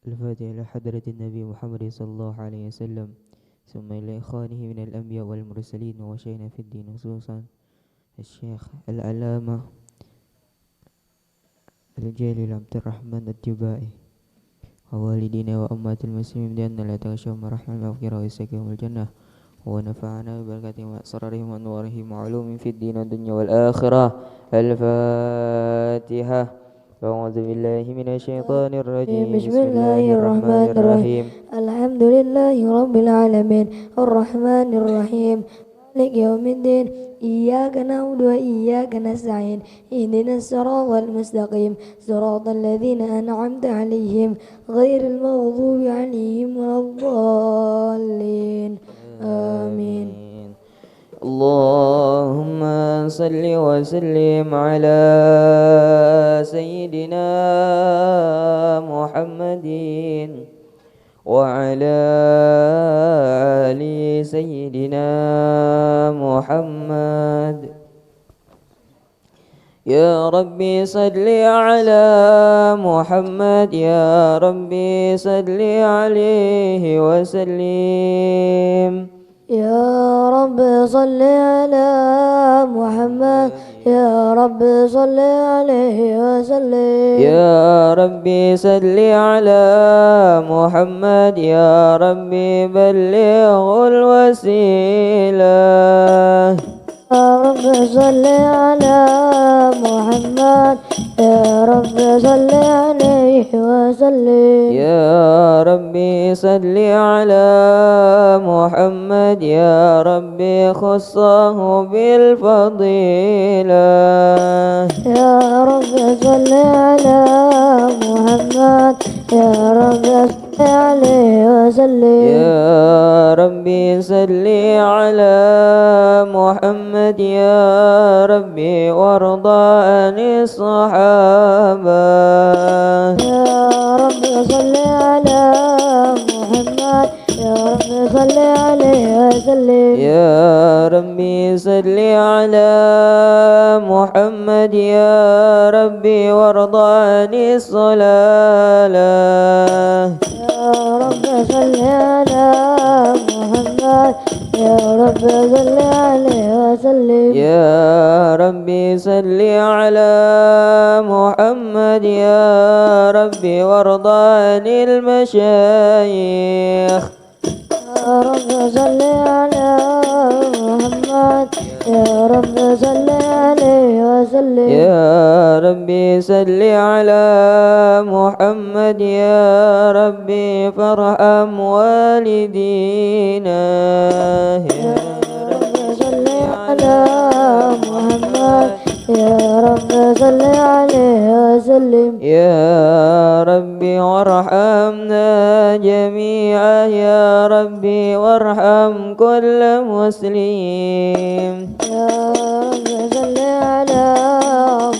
الفاتحة إلى حضرة النبي محمد صلى الله عليه وسلم، ثم إلى إخوانه من الأنبياء والمرسلين وشيخنا في الدين، خصوصا الشيخ العلامة الجليل عبد الرحمن الجبائي، ووالدينا وأمهات المسلمين، بأن لا تغشهم رحمة المغفرة ويسكنهم الجنة، ونفعنا ببركاتهم وأسرارهم وأنوارهم وعلومهم في الدين والدنيا والآخرة. الفاتحة. أعوذ بالله من الشيطان الرجيم. بسم الله الرحمن الرحيم. الحمد لله رب العالمين الرحمن الرحيم مالك يوم الدين إياك نعبد وإياك نستعين اهدنا الصراط المستقيم صراط الذين أنعمت عليهم غير المغضوب عليهم ولا الضالين آمين. اللهم صل وسلم على سيدنا محمد وعلى آل سيدنا محمد. يا ربي صل على محمد، يا ربي صل عليه وسلم. يا رب صل على محمد، يا رب صل عليه وسلم. يا ربي صل على محمد، يا ربي بلغه الوسيلة. يا رب صل على محمد، يا رب صل عليه وسلم. يا ربي صل على محمد، يا ربي خصه بالفضيلة. يا رب صل على محمد، يا رب صل عليه وسلم. يا ربي صل على محمد، يا ربي وارضى عن الصحابة. يا رب صل على محمد، يا رب صل عليه وسلم. يا ربي صل على محمد، يا ربي وارضى عن الصلاة. يا رب صل على محمد، يا رب صل عليه وسلم. يا ربي صل على محمد، يا ربي وارضى عن المشايخ. يا رب صل على محمد، يا رب صل عليه وسلم. يا ربي صل على محمد، يا ربي فارحم والدينا. يا رب صل على محمد، يا رب صل عليه وسلم. يا ربي وارحمنا جميعا، يا ربي وارحم كل مسلم. يا رب صل على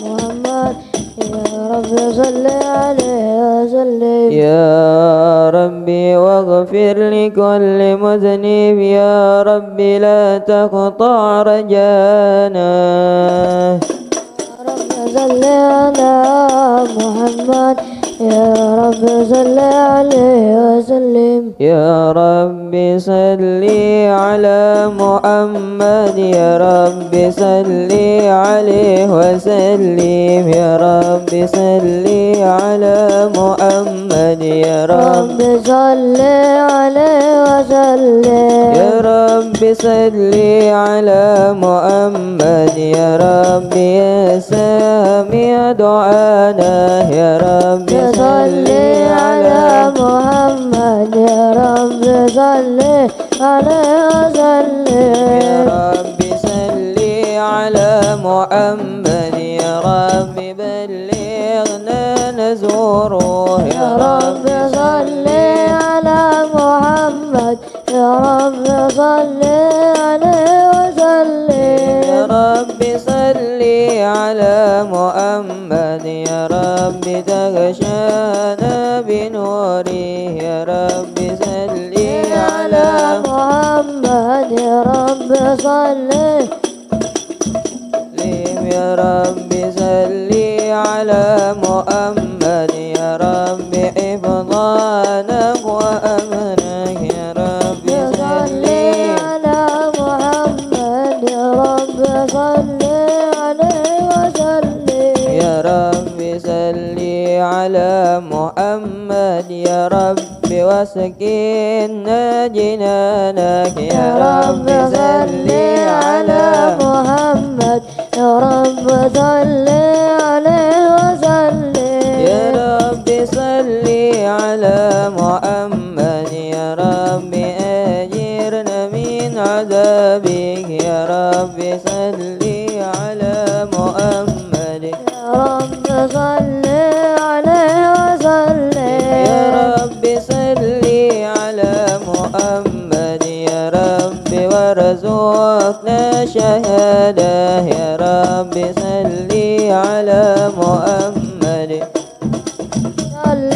محمد، يا رب صل عليه وسلم. يا ربي واغفر لكل مذنب، يا ربي لا تقطع رجانا. يا رب صل على محمد، يا رب صل عليه وسلم. يا ربي صل على محمد، يا ربي صل عليه وسلم. يا ربي صل على محمد، يا رب رب صل عليه وسلم. يا ربي صل على محمد، يا ربي يا سامع دعانا. يا ربي صل على محمد، يا رب صل عليه وسلم. يا ربي صل على محمد، يا ربي بلغنا نزوره. يا رب صل على محمد، يا رب صل عليه وسلم. يا ربي صل على محمد، يا ربي تغشانا بنوره. يا ربي صل على محمد، يا رب صل. يا ربي صل على محمد، يا ربي حفظا عليه وسلم يا رب صل على محمد يا رب وسكننا جنانك يا رب صل على محمد يا رب صل عليه وسلم يا رب صل على محمد يا رب أجرنا من عذابك يا رب صل على محمد يا رب صل عليه وسلم يا رب صل على محمد يا رب وارزقنا شهادة يا رب صل على محمد صل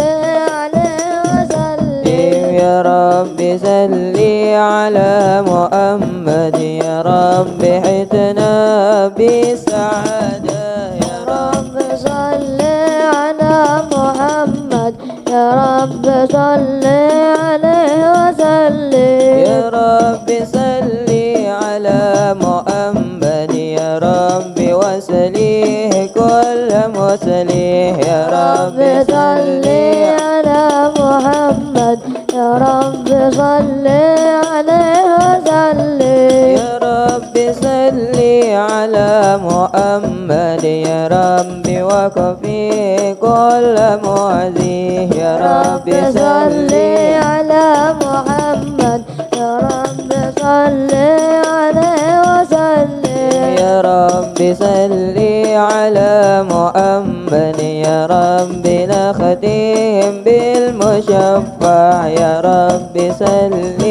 عليه وسلم يا رب صل على محمد يا رب حتنا بالسعادة يا رب رب صل على محمد يا رب صل عليه وسلم يا رب صل على محمد يا رب وسليه كل مسليه يا رب صل على محمد يا رب صل عليه وسلم يا رب صل على محمد يا رب وكفي كل معزيه يا رب صل صل على محمد يا رب صل عليه وسلم يا رب صل على محمد يا رب نختم بالمشفع يا رب صل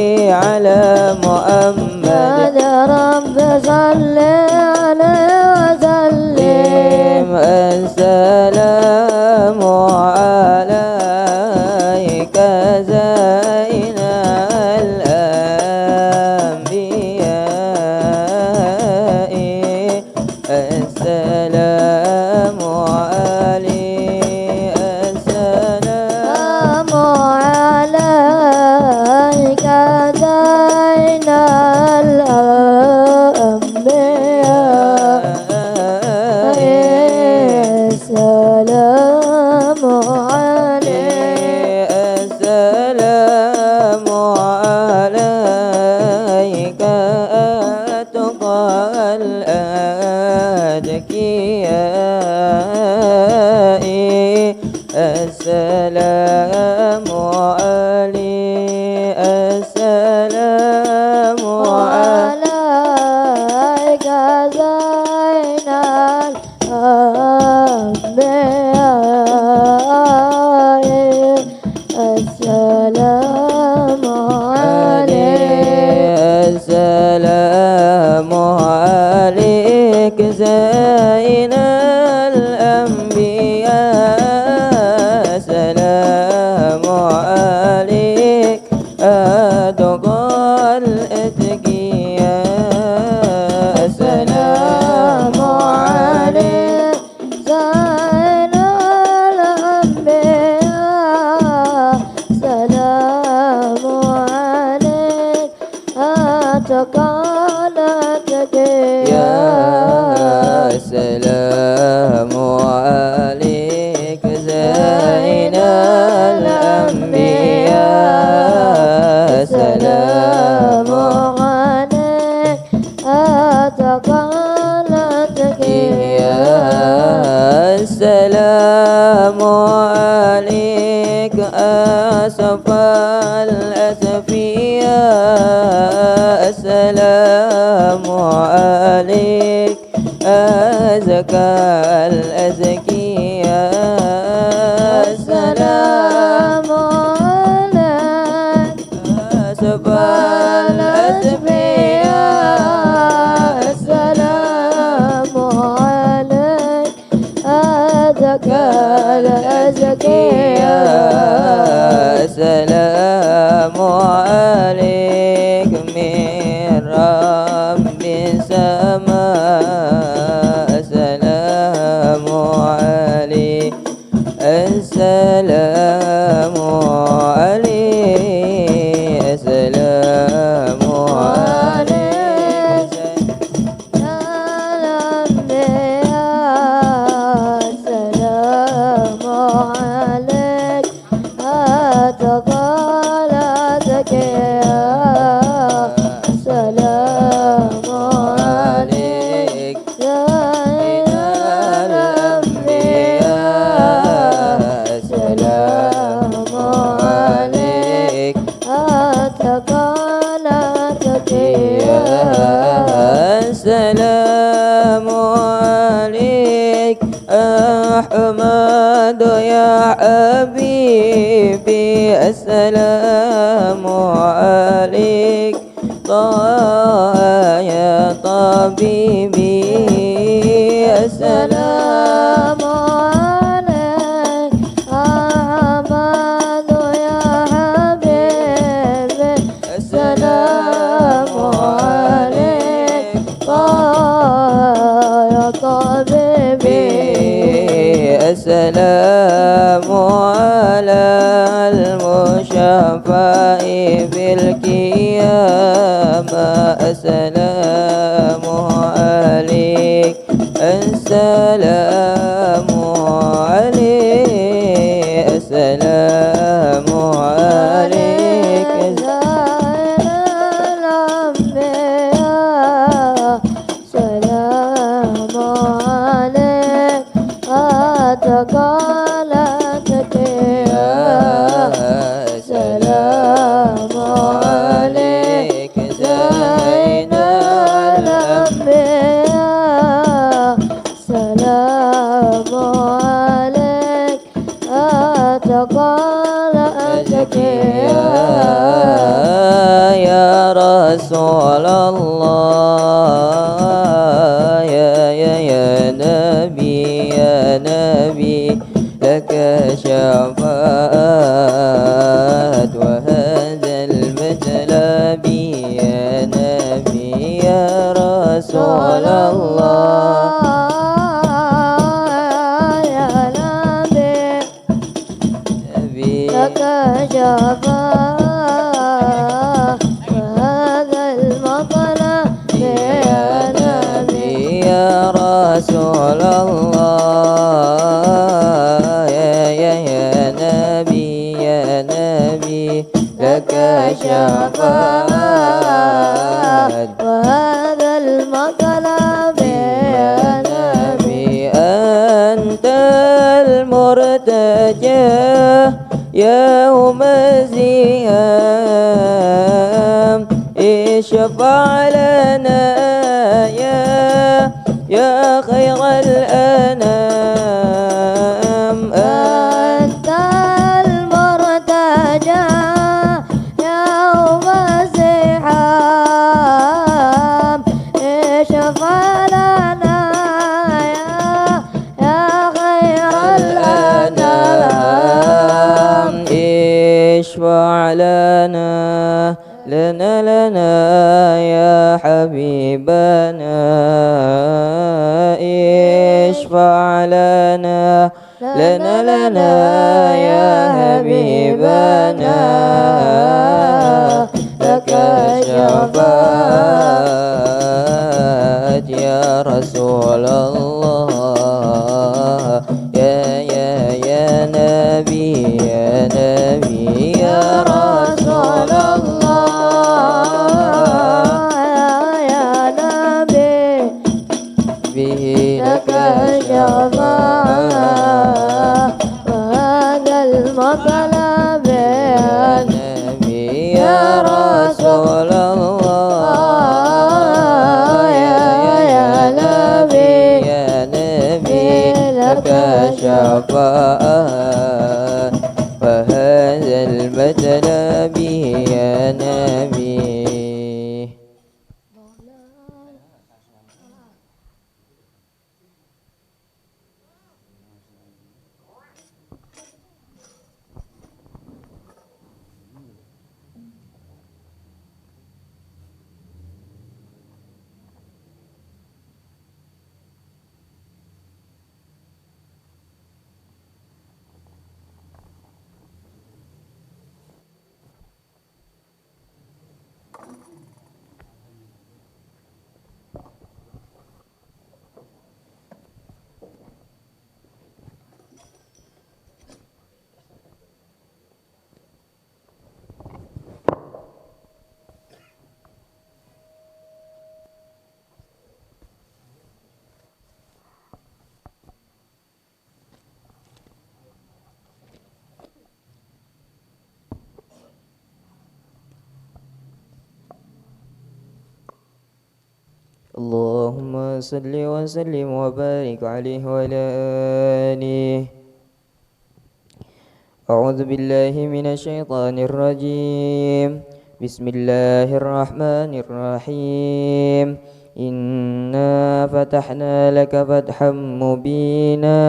على محمد يا رب صل عليه وسلم السلام عليك زين الأنبياء السلام عليك السلام عليك زين الأنبياء السلام عليك السلام عليك أتقى الأتقياء السلام عليك السلام عليك زين الأنبياء السلام عليك السلام عليك زين الأنبياء سلام عليك أتقى الأتقياء سلام عليك زين الأنبياء سلام عليك أتقالتك يا سلام عليك زين الأنبياء سلام عليك أتقالتك يا السلام عليك أسف الأسفياء السلام عليك أزكى الأزكياء السلام عليك أسف الأسفياء السلام عليك أزكى الأزكياء السلام عليك من رب السماء السلام عليك السلام عليك السلام عليك أحمد يا حبيبي السلام عليك طه يا طبيبي السلام عليك أحمد يا حبيبي السلام عليك يا طبيبي السلام على المشفع في القيامة السلام عليك السلام عليك السلام عليك زين الأنبياء سلام عليك أتقالتك سلام عليك زين الأنبياء سلام عليك أتقالتك يا رسول الله يا نبي لك شفاعات وهذا المثل يا نبي يا رسول الله يا نبي لك شفاعة وهذا المطلب يا نبي يا رسول الله يا نبي لك شفاعة وهذا المطلب يا نبي أنت المرتجى يوم الزيام اشفع لنا يا خير الأنام أنت المرتجى يوم الزحام اشفع لنا يا خير الأنام اشفع لنا يا حبيبنا اشفع لنا يا حبيبنا لك شفاعة يا رسول الله يا نبي يا رسول الله يا نبي به لك شفاعة وهذا المطلب يا نبي يا رسول الله يا نبي لك شفاعة وهذا المطلب يا نبي صل وسلم وبارك عليه وعلى آله. أعوذ بالله من الشيطان الرجيم. بسم الله الرحمن الرحيم. إنا فتحنا لك فتحا مبينا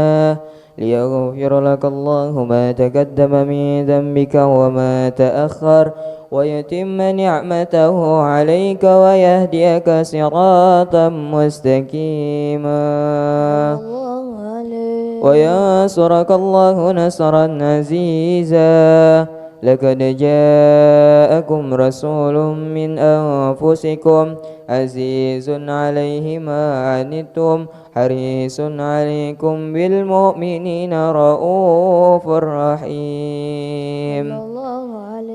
ليغفر لك الله ما تقدم من ذنبك وما تأخر ويتم نعمته عليك ويهديك صراطا مستقيما وينصرك الله نصرا عزيزا. لقد جاءكم رسول من أنفسكم عزيز عليه ما عنتم حريص عليكم بالمؤمنين رؤوف رحيم.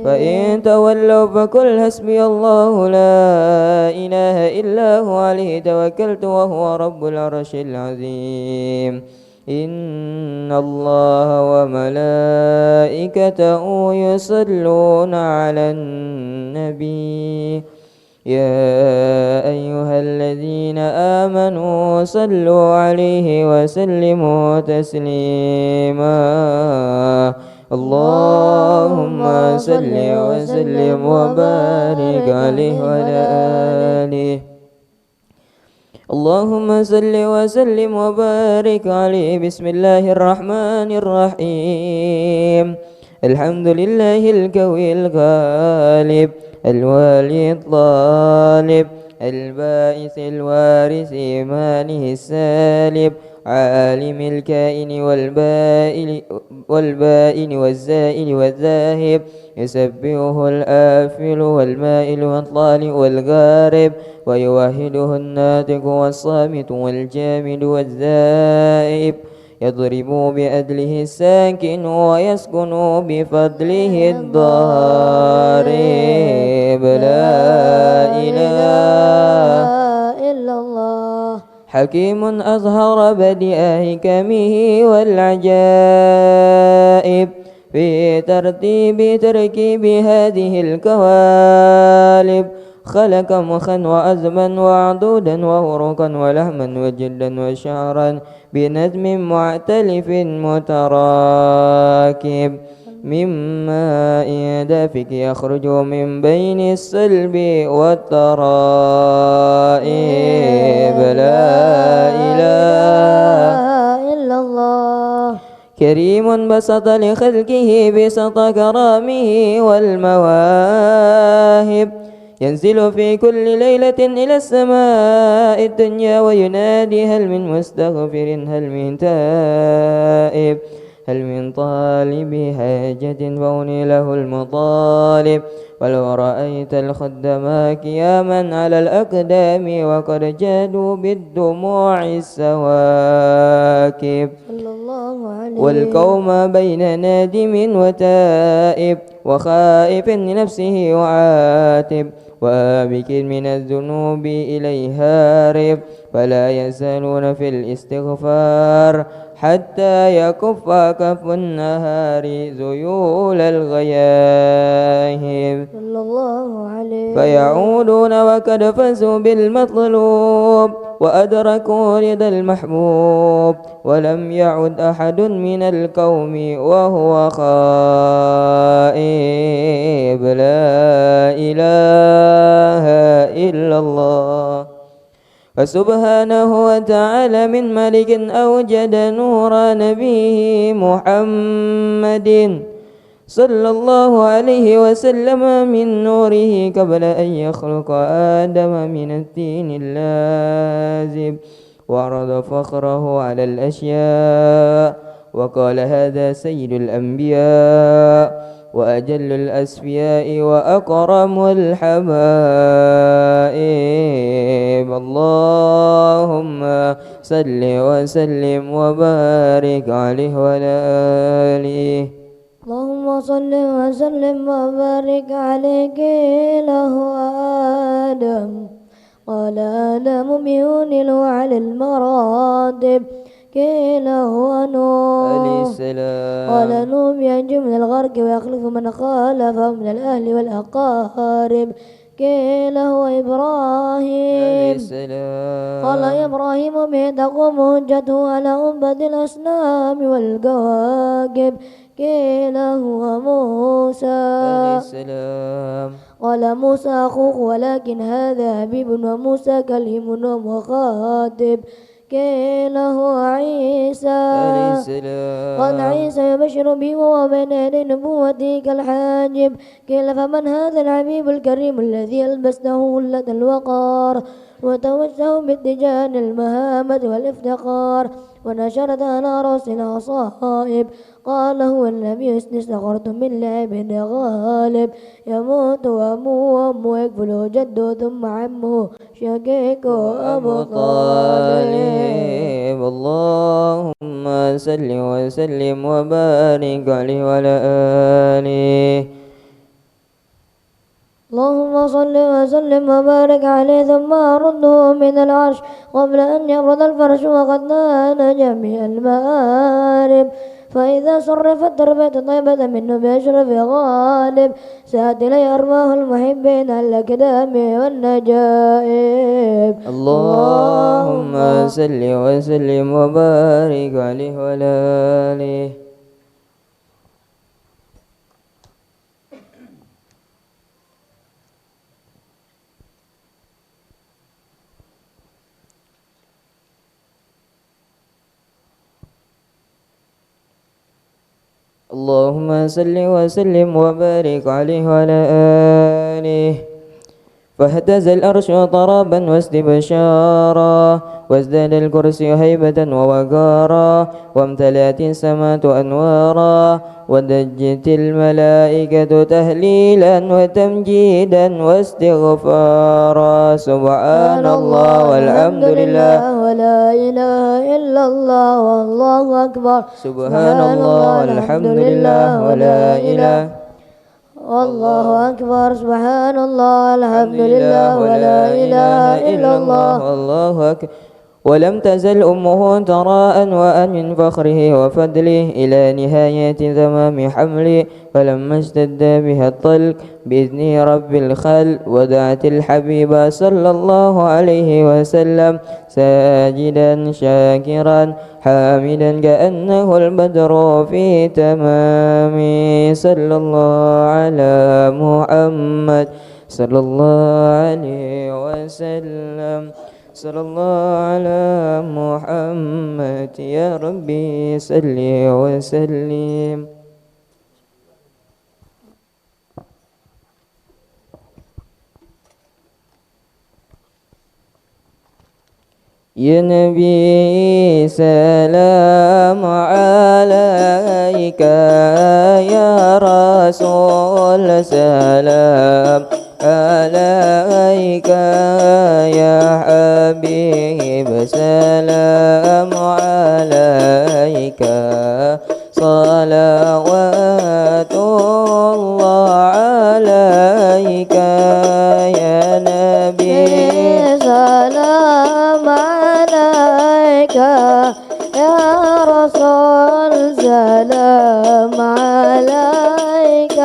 فإن تولوا فقل حسبي الله لا إله إلا هو عليه توكلت وهو رب العرش العظيم. إن الله وملائكته يصلون على النبي يا أيها الذين آمنوا صلوا عليه وسلموا تسليما. اللهم صل وسلم وبارك عليه وعلى آله. اللهم صل وسلم وبارك عليه. بسم الله الرحمن الرحيم. الحمد لله القوي الغالب الوالي الطالب البائس الوارث ماله السالب عالم الكائن والبائن والزائل والذاهب يسبحه الآفل والمائل والطالع والغارب ويوحده الناطق والصامت والجامد والذائب يضرب بأدله الساكن ويسكن بفضله الضارب. لا إله إلا الله. حكيم أظهر بديع حكمه والعجائب في تركيب هذه الكوالب. خلق مخا وعزما وعضودا وورقا ولحما وجلدا وشعرا بنظم معتلف متراكب من ماء دافق يخرج من بين الصلب والترائب. لا إله إلا الله. كريم بسط لخلقه بسط كرامه والمواهب ينزل في كل ليلة إلى السماء الدنيا وينادي هل من مستغفر هل من تائب هل من طالب حاجة فأغني له المطالب. ولو رأيت الخدام قياما على الأقدام وقد جادوا بالدموع السواكب والقوم بين نادم وتائب وخائف لنفسه وعاتب وآبك من الذنوب إليه هارب. فلا يزالون في الاستغفار حتى يكف كف النهار ذيول الغياهب فيعودون وقد فازوا بالمطلوب وأدركوا رضا المحبوب. ولم يعد أحد من القوم وهو خائب. لا إله إلا الله. فسبحانه وتعالى من ملك أوجد نور نبيه محمد صلى الله عليه وسلم من نوره قبل أن يخلق آدم من الطين اللازب وعرض فخره على الأشياء وقال هذا سيد الأنبياء وأجل الأسفياء وأكرم الحبائب. اللهم صل وسلم وبارك عليه وعلى آله. اللهم صل وسلم وبارك عليك له آدم قال آدم بيون على المراتب كيل هو نوح قال نوح ينجو من الغرق ويخلف من خالفه من الأهل والأقارب قيل هو إبراهيم. قال إبراهيم به تقوم حجته على عبد الأصنام والكواكب. قيل هو موسى. قال موسى أخوه ولكن هذا حبيب وموسى كليم ومخاطب. قيل هو عيسى. قال عيسى يبشر به وهو بين يدي نبوته كالحاجب. قيل فمن هذا الحبيب الكريم الذي ألبسته هلة الوقار وتوجه باتجاه المهابة والافتقار ونشرت على رأس العصائب. قال هو النبي استخرت من لعب غالب يموت أبوه وأمه يكفله جده ثم عمه شقيق أبو طالب. اللهم صل وسلم وبارك عليه وعلى آله. اللهم صل وسلم وبارك عليه ثم أرده من العرش قبل أن يبرد الفرش وقد نال جميع المآرب. فإذا صرفت تربية طيبة منه بأشرف غالب سأت إلي أرواح المحبين الأكدام والنجائب. اللهم صل وسلم وبارك عليه وعلى آله. اللهم صل وسلم وبارك عليه وعلى آله. فاهتز الأرش طرابا واستبشارا وازداد الكرسي هيبة ووقارا وامتلأت السماء أنوارا ودجت الملائكة تهليلا وتمجيدا واستغفارا. سبحان الله والحمد لله ولا إله إلا الله والله أكبر. سبحان الله والحمد لله ولا إله والله أكبر. سبحان الله الحمد لله ولا إله إلا الله والله أكبر. ولم تزل أمه تراء وأن من فخره وفضله إلى نهاية تمام حمله. فلما اشتد بها الطلق بإذن رب الخلق ودعت الحبيب صلى الله عليه وسلم ساجدا شاكرا حامدا كأنه البدر في تمام. صلى الله على محمد صلى الله عليه وسلم. صلى الله على محمد يا ربي صل وسلم. يا نبي سلام عليك يا رسول سلام عليك يا حبيب سلام عليك صلوات الله عليك يا نبي سلام عليك يا رسول سلام عليك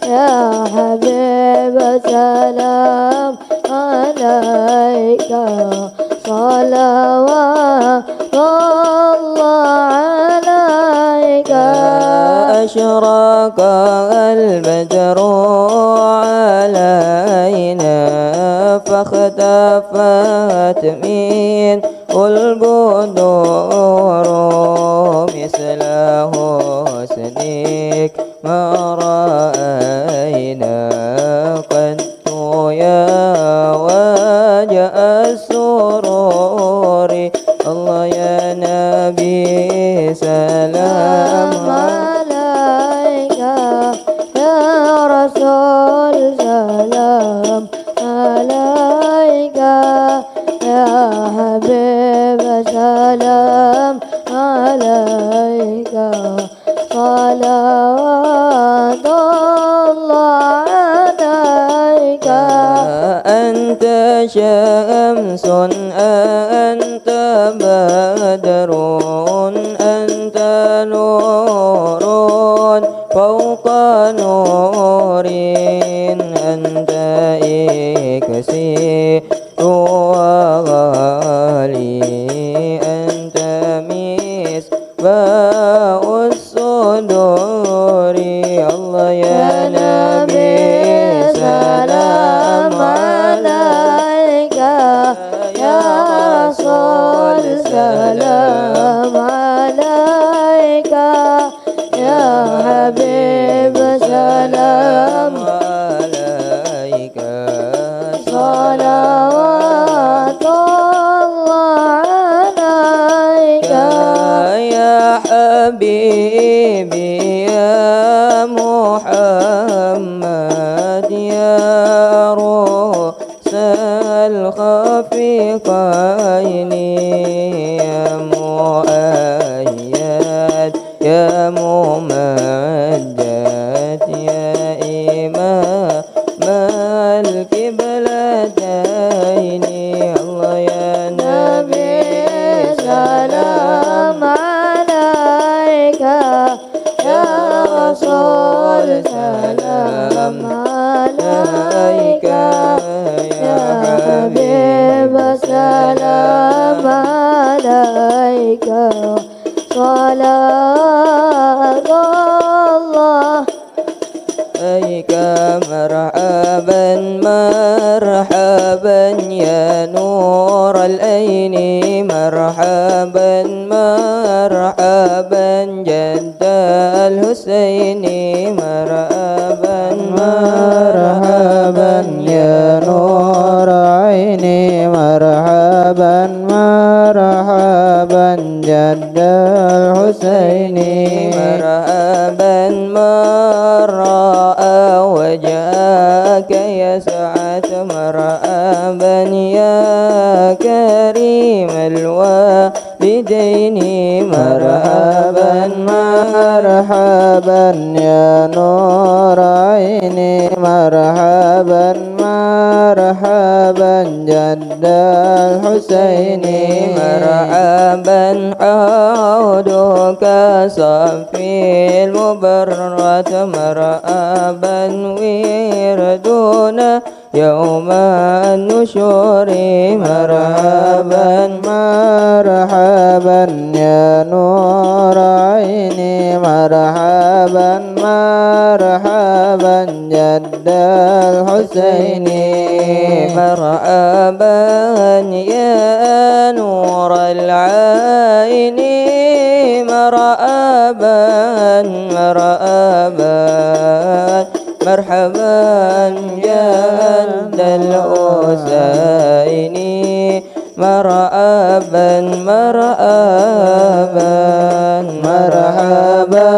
يا حبيب سلام عليك صلوات الله عليك. أشرق البدر علينا فاختفت من البدور مثل حسنك ما رأينا قد يا وجه السرور. الله يا نبي سلام عليك يا رسول سلام عليك يا حبيب سلام عليك صلوات الله عليك. أنت شمس أنت بدر أنت نور فوق نور أنت عليك سير وغالي أنت مصباح الصدور الله يا نبي سلام عليك يا رسول سلام عليك يا حبيب سلام عليك صلوات الله عليك يا حبيبي يا محمد يا روح الخفيقين يا مؤيد يا ممجد يا إمام القبلتين الله يا نبي سلام عليك يا رسول سلام عليك يا حبيب سلام عليك صلاة الله عليك مرحبا مرحبا يا نور العين مرحبا مرحبا جد الحسين مرحبا مرحبا يا نور عيني مرحبا مرحبا جد الحسين مرحبا مرحبا وجهك يسعد مرحبا يا كريم الوالدين مرحبا مرحبا يا نور عيني مرحبا مرحبا جد الحسين مرحبا عودك صفي المبرة مرحبا وردنا يوم النشور مرحبا مرحبا يا نور عيني مرحبا مرحبا جد الحسين مرحبا يا نور العين مرحبا مرحبا مرحبا جد الحسين مرحبا مرحبا مرحبا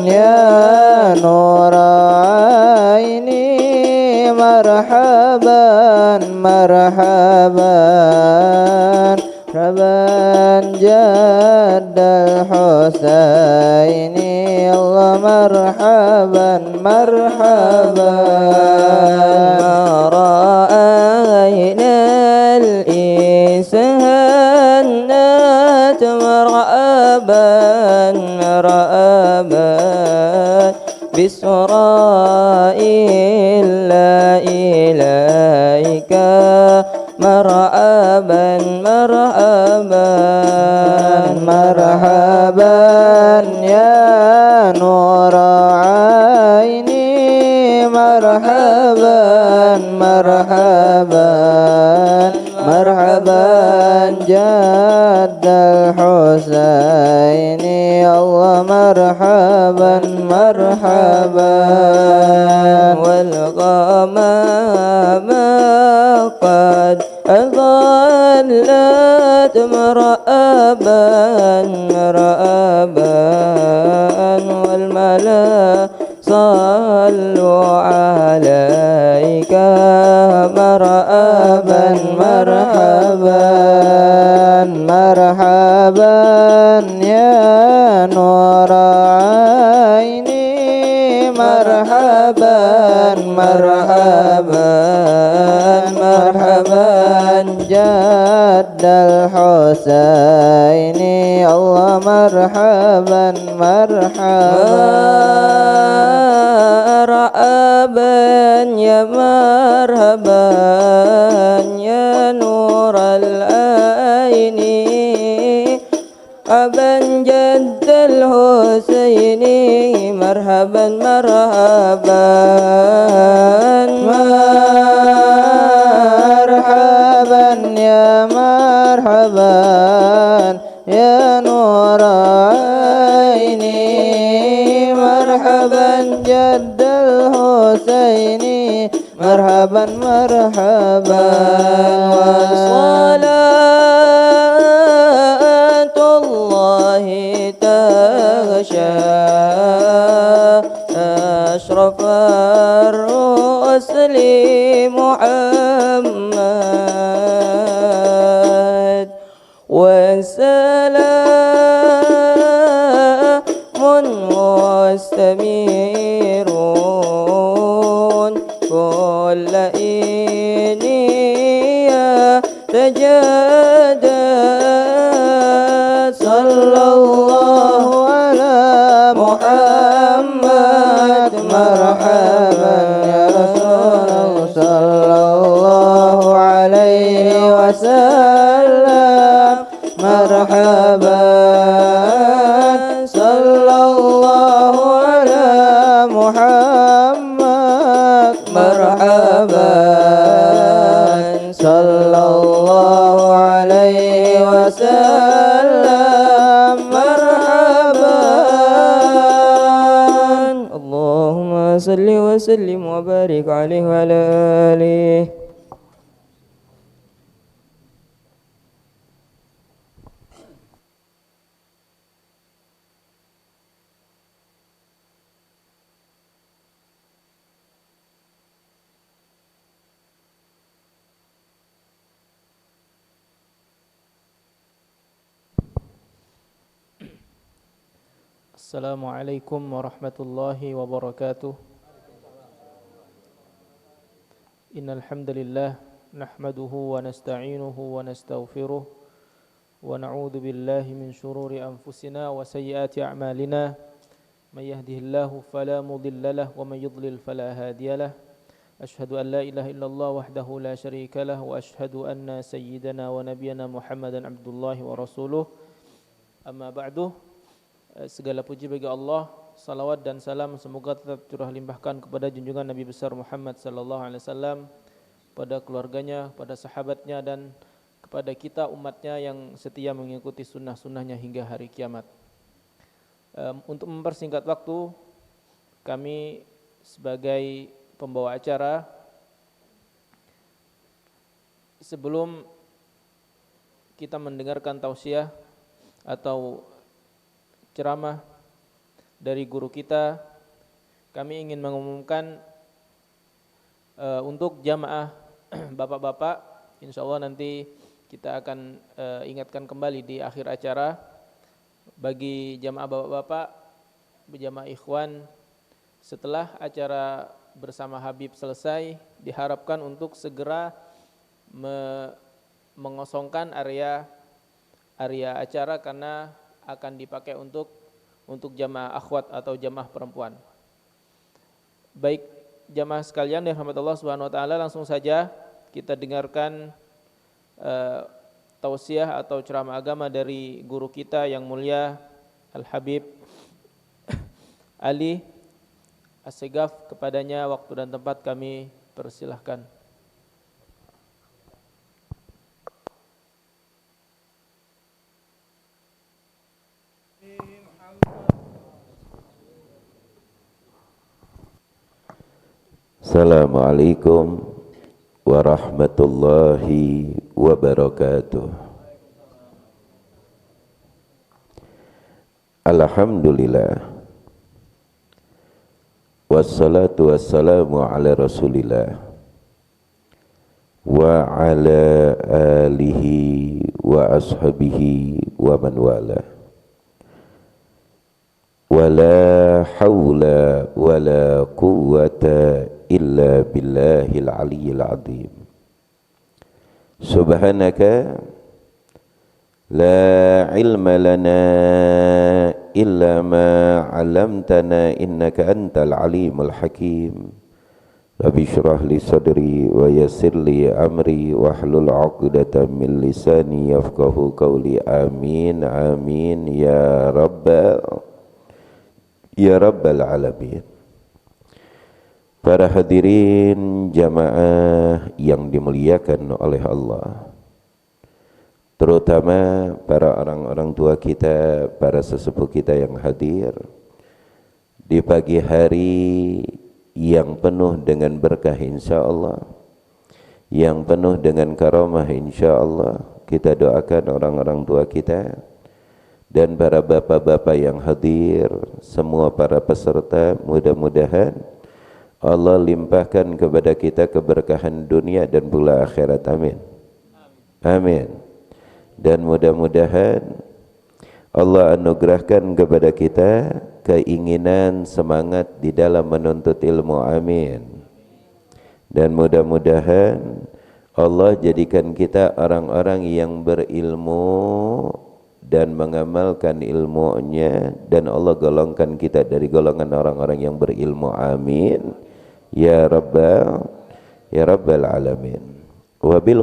يا نور عيني مرحبا مرحبا مرحبا جد الحسين الله مرحبا مرحبا رأينا الإسهانات مرحبا مرحبا بإسرائيل إليك مرحبا مرحبا مرحبا يا نور عيني مرحبا مرحبا مرحبا جد الحسين الله مرحبا مرحبا والغمام قد أظلت مرحبا مرحبا والملا صلوا عليك مرحبا مرحبا مرحبا يا نور عيني مرحبا مرحبا مرحبا جد الحسين الله مرحبا مرحبا مرحبا يا مرحبا يا نور العين مرحبا جد الحسين مرحبا مرحبا مرحبا يا مرحبا يا نور عيني مرحبا جد الحسين مرحبا مرحبا وصلاة الله تغشى أشرف الرسل محمد وسلام مستمر كل إني تجدد صلى الله على محمد مرحبا يا رسول الله صلى الله عليه وسلم مرحبا صلى الله على محمد مرحبا صلى الله عليه وسلم مرحبا اللهم صل وسلم وبارك عليه وعلى آله. Assalamualaikum warahmatullahi wabarakatuh. Innal hamdalillah nahmaduhu wa nasta'inuhu wa nastaghfiruh wa na'udzu billahi min shururi anfusina wa sayyiati a'malina may yahdihillahu fala mudilla lahu wa may yudlil fala hadiyalah. Ashhadu an la ilaha illallah wahdahu la syarika lah wa ashhadu anna sayyidana wa nabiyyana Muhammadan abdullahi wa rasuluh. Amma ba'du. Segala puji bagi Allah, salawat dan salam semoga tetap curah limpahkan kepada junjungan Nabi besar Muhammad sallallahu alaihi wasallam, pada keluarganya, pada sahabatnya dan kepada kita umatnya yang setia mengikuti sunnah-sunnahnya hingga hari kiamat. Untuk mempersingkat waktu, kami sebagai pembawa acara, sebelum kita mendengarkan tausiah atau ceramah dari guru kita, kami ingin mengumumkan untuk jamaah bapak-bapak, insya Allah nanti kita akan ingatkan kembali di akhir acara. Bagi jamaah bapak-bapak, jamaah ikhwan, setelah acara bersama Habib selesai, diharapkan untuk segera mengosongkan area acara karena akan dipakai untuk jamaah akhwat atau jamaah perempuan. Baik jamaah sekalian yang dirahmati Allah Subhanahu wa taala, langsung saja kita dengarkan tausiah atau ceramah agama dari guru kita yang mulia Al Habib Ali Assegaf. Kepadanya waktu dan tempat kami persilahkan. Assalamualaikum warahmatullahi wabarakatuh. Alhamdulillah, wassalatu wassalamu ala rasulillah wa ala alihi wa ashabihi wa man wala. Wala hawla wala quwwata illa billahil aliyyil azim. Subhanaka la ilma lana illa ma 'allamtana innaka antal alimul hakim. Rabbi syrah li sadri wa yassir li amri wahlul 'uqdatam min lisani yafqahu qawli. Amin amin ya rabbal alamin. Para hadirin jamaah yang dimuliakan oleh Allah, terutama para orang-orang tua kita, para sesepuh kita yang hadir di pagi hari yang penuh dengan berkah insyaallah, yang penuh dengan karamah insyaallah. Kita doakan orang-orang tua kita dan para bapak-bapak yang hadir, semua para peserta, mudah-mudahan Allah limpahkan kepada kita keberkahan dunia dan pula akhirat. Amin amin. Dan mudah-mudahan Allah anugerahkan kepada kita keinginan, semangat di dalam menuntut ilmu. Amin. Dan mudah-mudahan Allah jadikan kita orang-orang yang berilmu dan mengamalkan ilmunya, dan Allah golongkan kita dari golongan orang-orang yang berilmu. Amin ya rabbal alamin. Wabil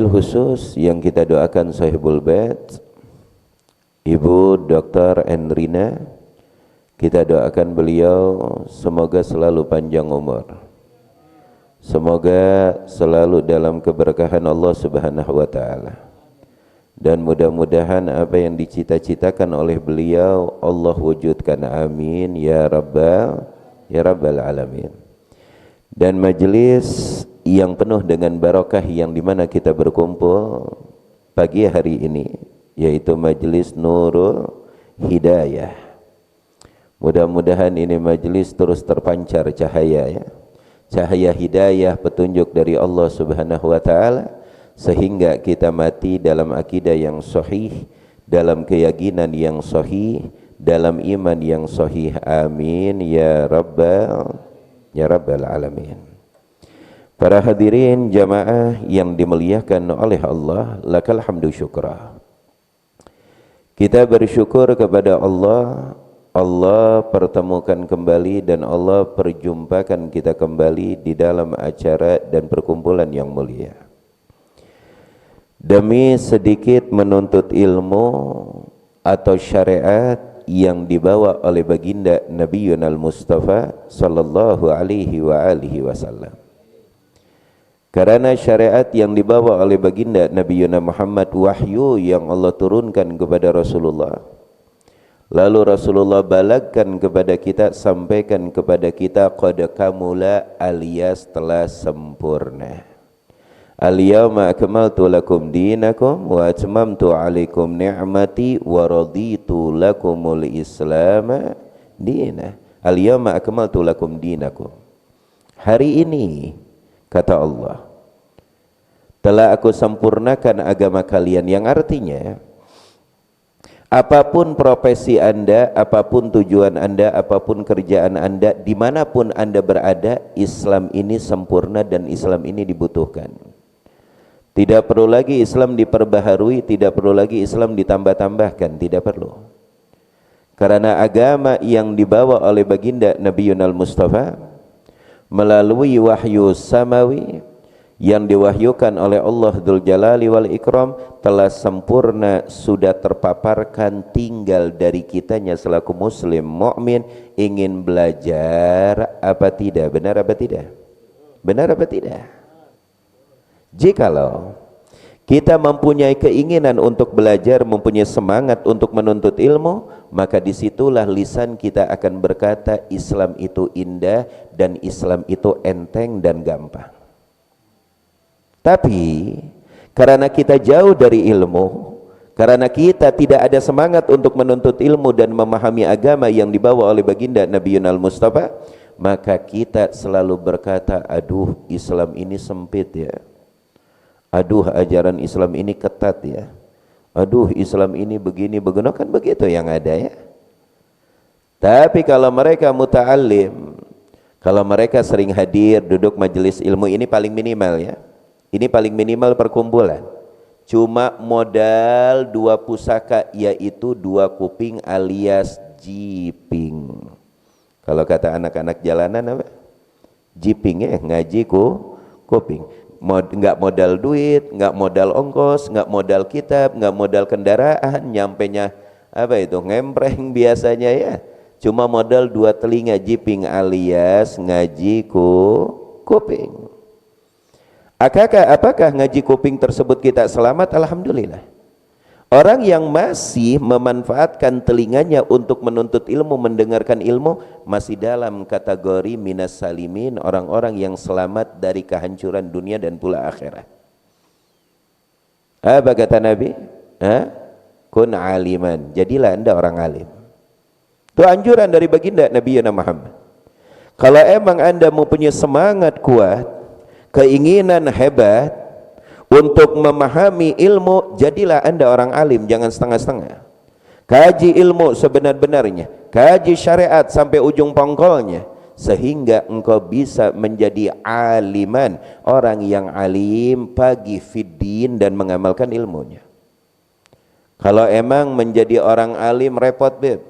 khusus yang kita doakan sahibul bait Ibu Dr. Enrina, kita doakan beliau semoga selalu panjang umur, semoga selalu dalam keberkahan Allah Subhanahu wa taala, dan mudah-mudahan apa yang dicita-citakan oleh beliau Allah wujudkan. Amin ya rabbal alamin. Dan majelis yang penuh dengan barokah yang dimana kita berkumpul pagi hari ini, yaitu majelis Nurul Hidayah. Mudah-mudahan ini majelis terus terpancar cahaya, ya, cahaya hidayah, petunjuk dari Allah Subhanahu wa taala, sehingga kita mati dalam akidah yang sahih, dalam keyakinan yang sahih, dalam iman yang sahih. Amin ya rabbal alamin. Para hadirin jamaah yang dimuliakan oleh Allah, lakal hamdu syukra. Kita bersyukur kepada Allah, Allah pertemukan kembali dan Allah perjumpakan kita kembali di dalam acara dan perkumpulan yang mulia. Demi sedikit menuntut ilmu atau syariat yang dibawa oleh baginda Nabi Yunal Mustafa sallallahu alaihi wasallam. Karena syariat yang dibawa oleh baginda Nabi Yuna Muhammad, wahyu yang Allah turunkan kepada Rasulullah, lalu Rasulullah balagkan kepada kita, sampaikan kepada kita, qad kamula alias telah sempurna. Al-yawma akmaltu lakum dinakum wa atmamtu alaikum ni'mati wa raditu lakumul islam dina. Al-yawma akmaltu lakum dinakum. Hari ini, kata Allah, telah aku sempurnakan agama kalian, yang artinya apapun profesi Anda, apapun tujuan Anda, apapun kerjaan Anda, dimanapun Anda berada, Islam ini sempurna dan Islam ini dibutuhkan. Tidak perlu lagi Islam diperbaharui, tidak perlu lagi Islam ditambah-tambahkan, tidak perlu. Karena agama yang dibawa oleh baginda Nabi Yunal Mustafa melalui wahyu samawi yang diwahyukan oleh Allah Dzul Jalali wal Ikram telah sempurna, sudah terpaparkan, tinggal dari kitanya selaku muslim mukmin ingin belajar apa tidak, benar apa tidak? Benar apa tidak? Jikalau kita mempunyai keinginan untuk belajar, mempunyai semangat untuk menuntut ilmu, maka disitulah lisan kita akan berkata Islam itu indah dan Islam itu enteng dan gampang. Tapi karena kita jauh dari ilmu, karena kita tidak ada semangat untuk menuntut ilmu dan memahami agama yang dibawa oleh baginda Nabi Yunal Mustafa, maka kita selalu berkata, aduh Islam ini sempit ya, aduh ajaran Islam ini ketat ya, aduh Islam ini begini begini, kan begitu yang ada ya. Tapi kalau mereka muta'alim, kalau mereka sering hadir duduk majelis ilmu, ini paling minimal ya, ini paling minimal perkumpulan, cuma modal 2 pusaka, yaitu 2 kuping alias jiping. Kalau kata anak-anak jalanan apa? Jiping ya, ngaji kuping. Nggak modal duit, nggak modal ongkos, nggak modal kitab, nggak modal kendaraan, nyampenya apa itu ngempreng biasanya ya. Cuma modal 2 telinga jiping alias ngaji kuping. Apakah ngaji kuping tersebut kita selamat? Alhamdulillah. Orang yang masih memanfaatkan telinganya untuk menuntut ilmu, mendengarkan ilmu, masih dalam kategori minas salimin, orang-orang yang selamat dari kehancuran dunia dan pula akhirat. Apa kata Nabi? Kun aliman, jadilah anda orang alim. Itu anjuran dari baginda Nabi Muhammad. Kalau emang anda mempunyai semangat kuat, keinginan hebat untuk memahami ilmu, jadilah anda orang alim, jangan setengah-setengah. Kaji ilmu sebenar-benarnya, kaji syariat sampai ujung pongkolnya, sehingga engkau bisa menjadi aliman, orang yang alim pagi fiddin dan mengamalkan ilmunya. Kalau emang menjadi orang alim repot beb,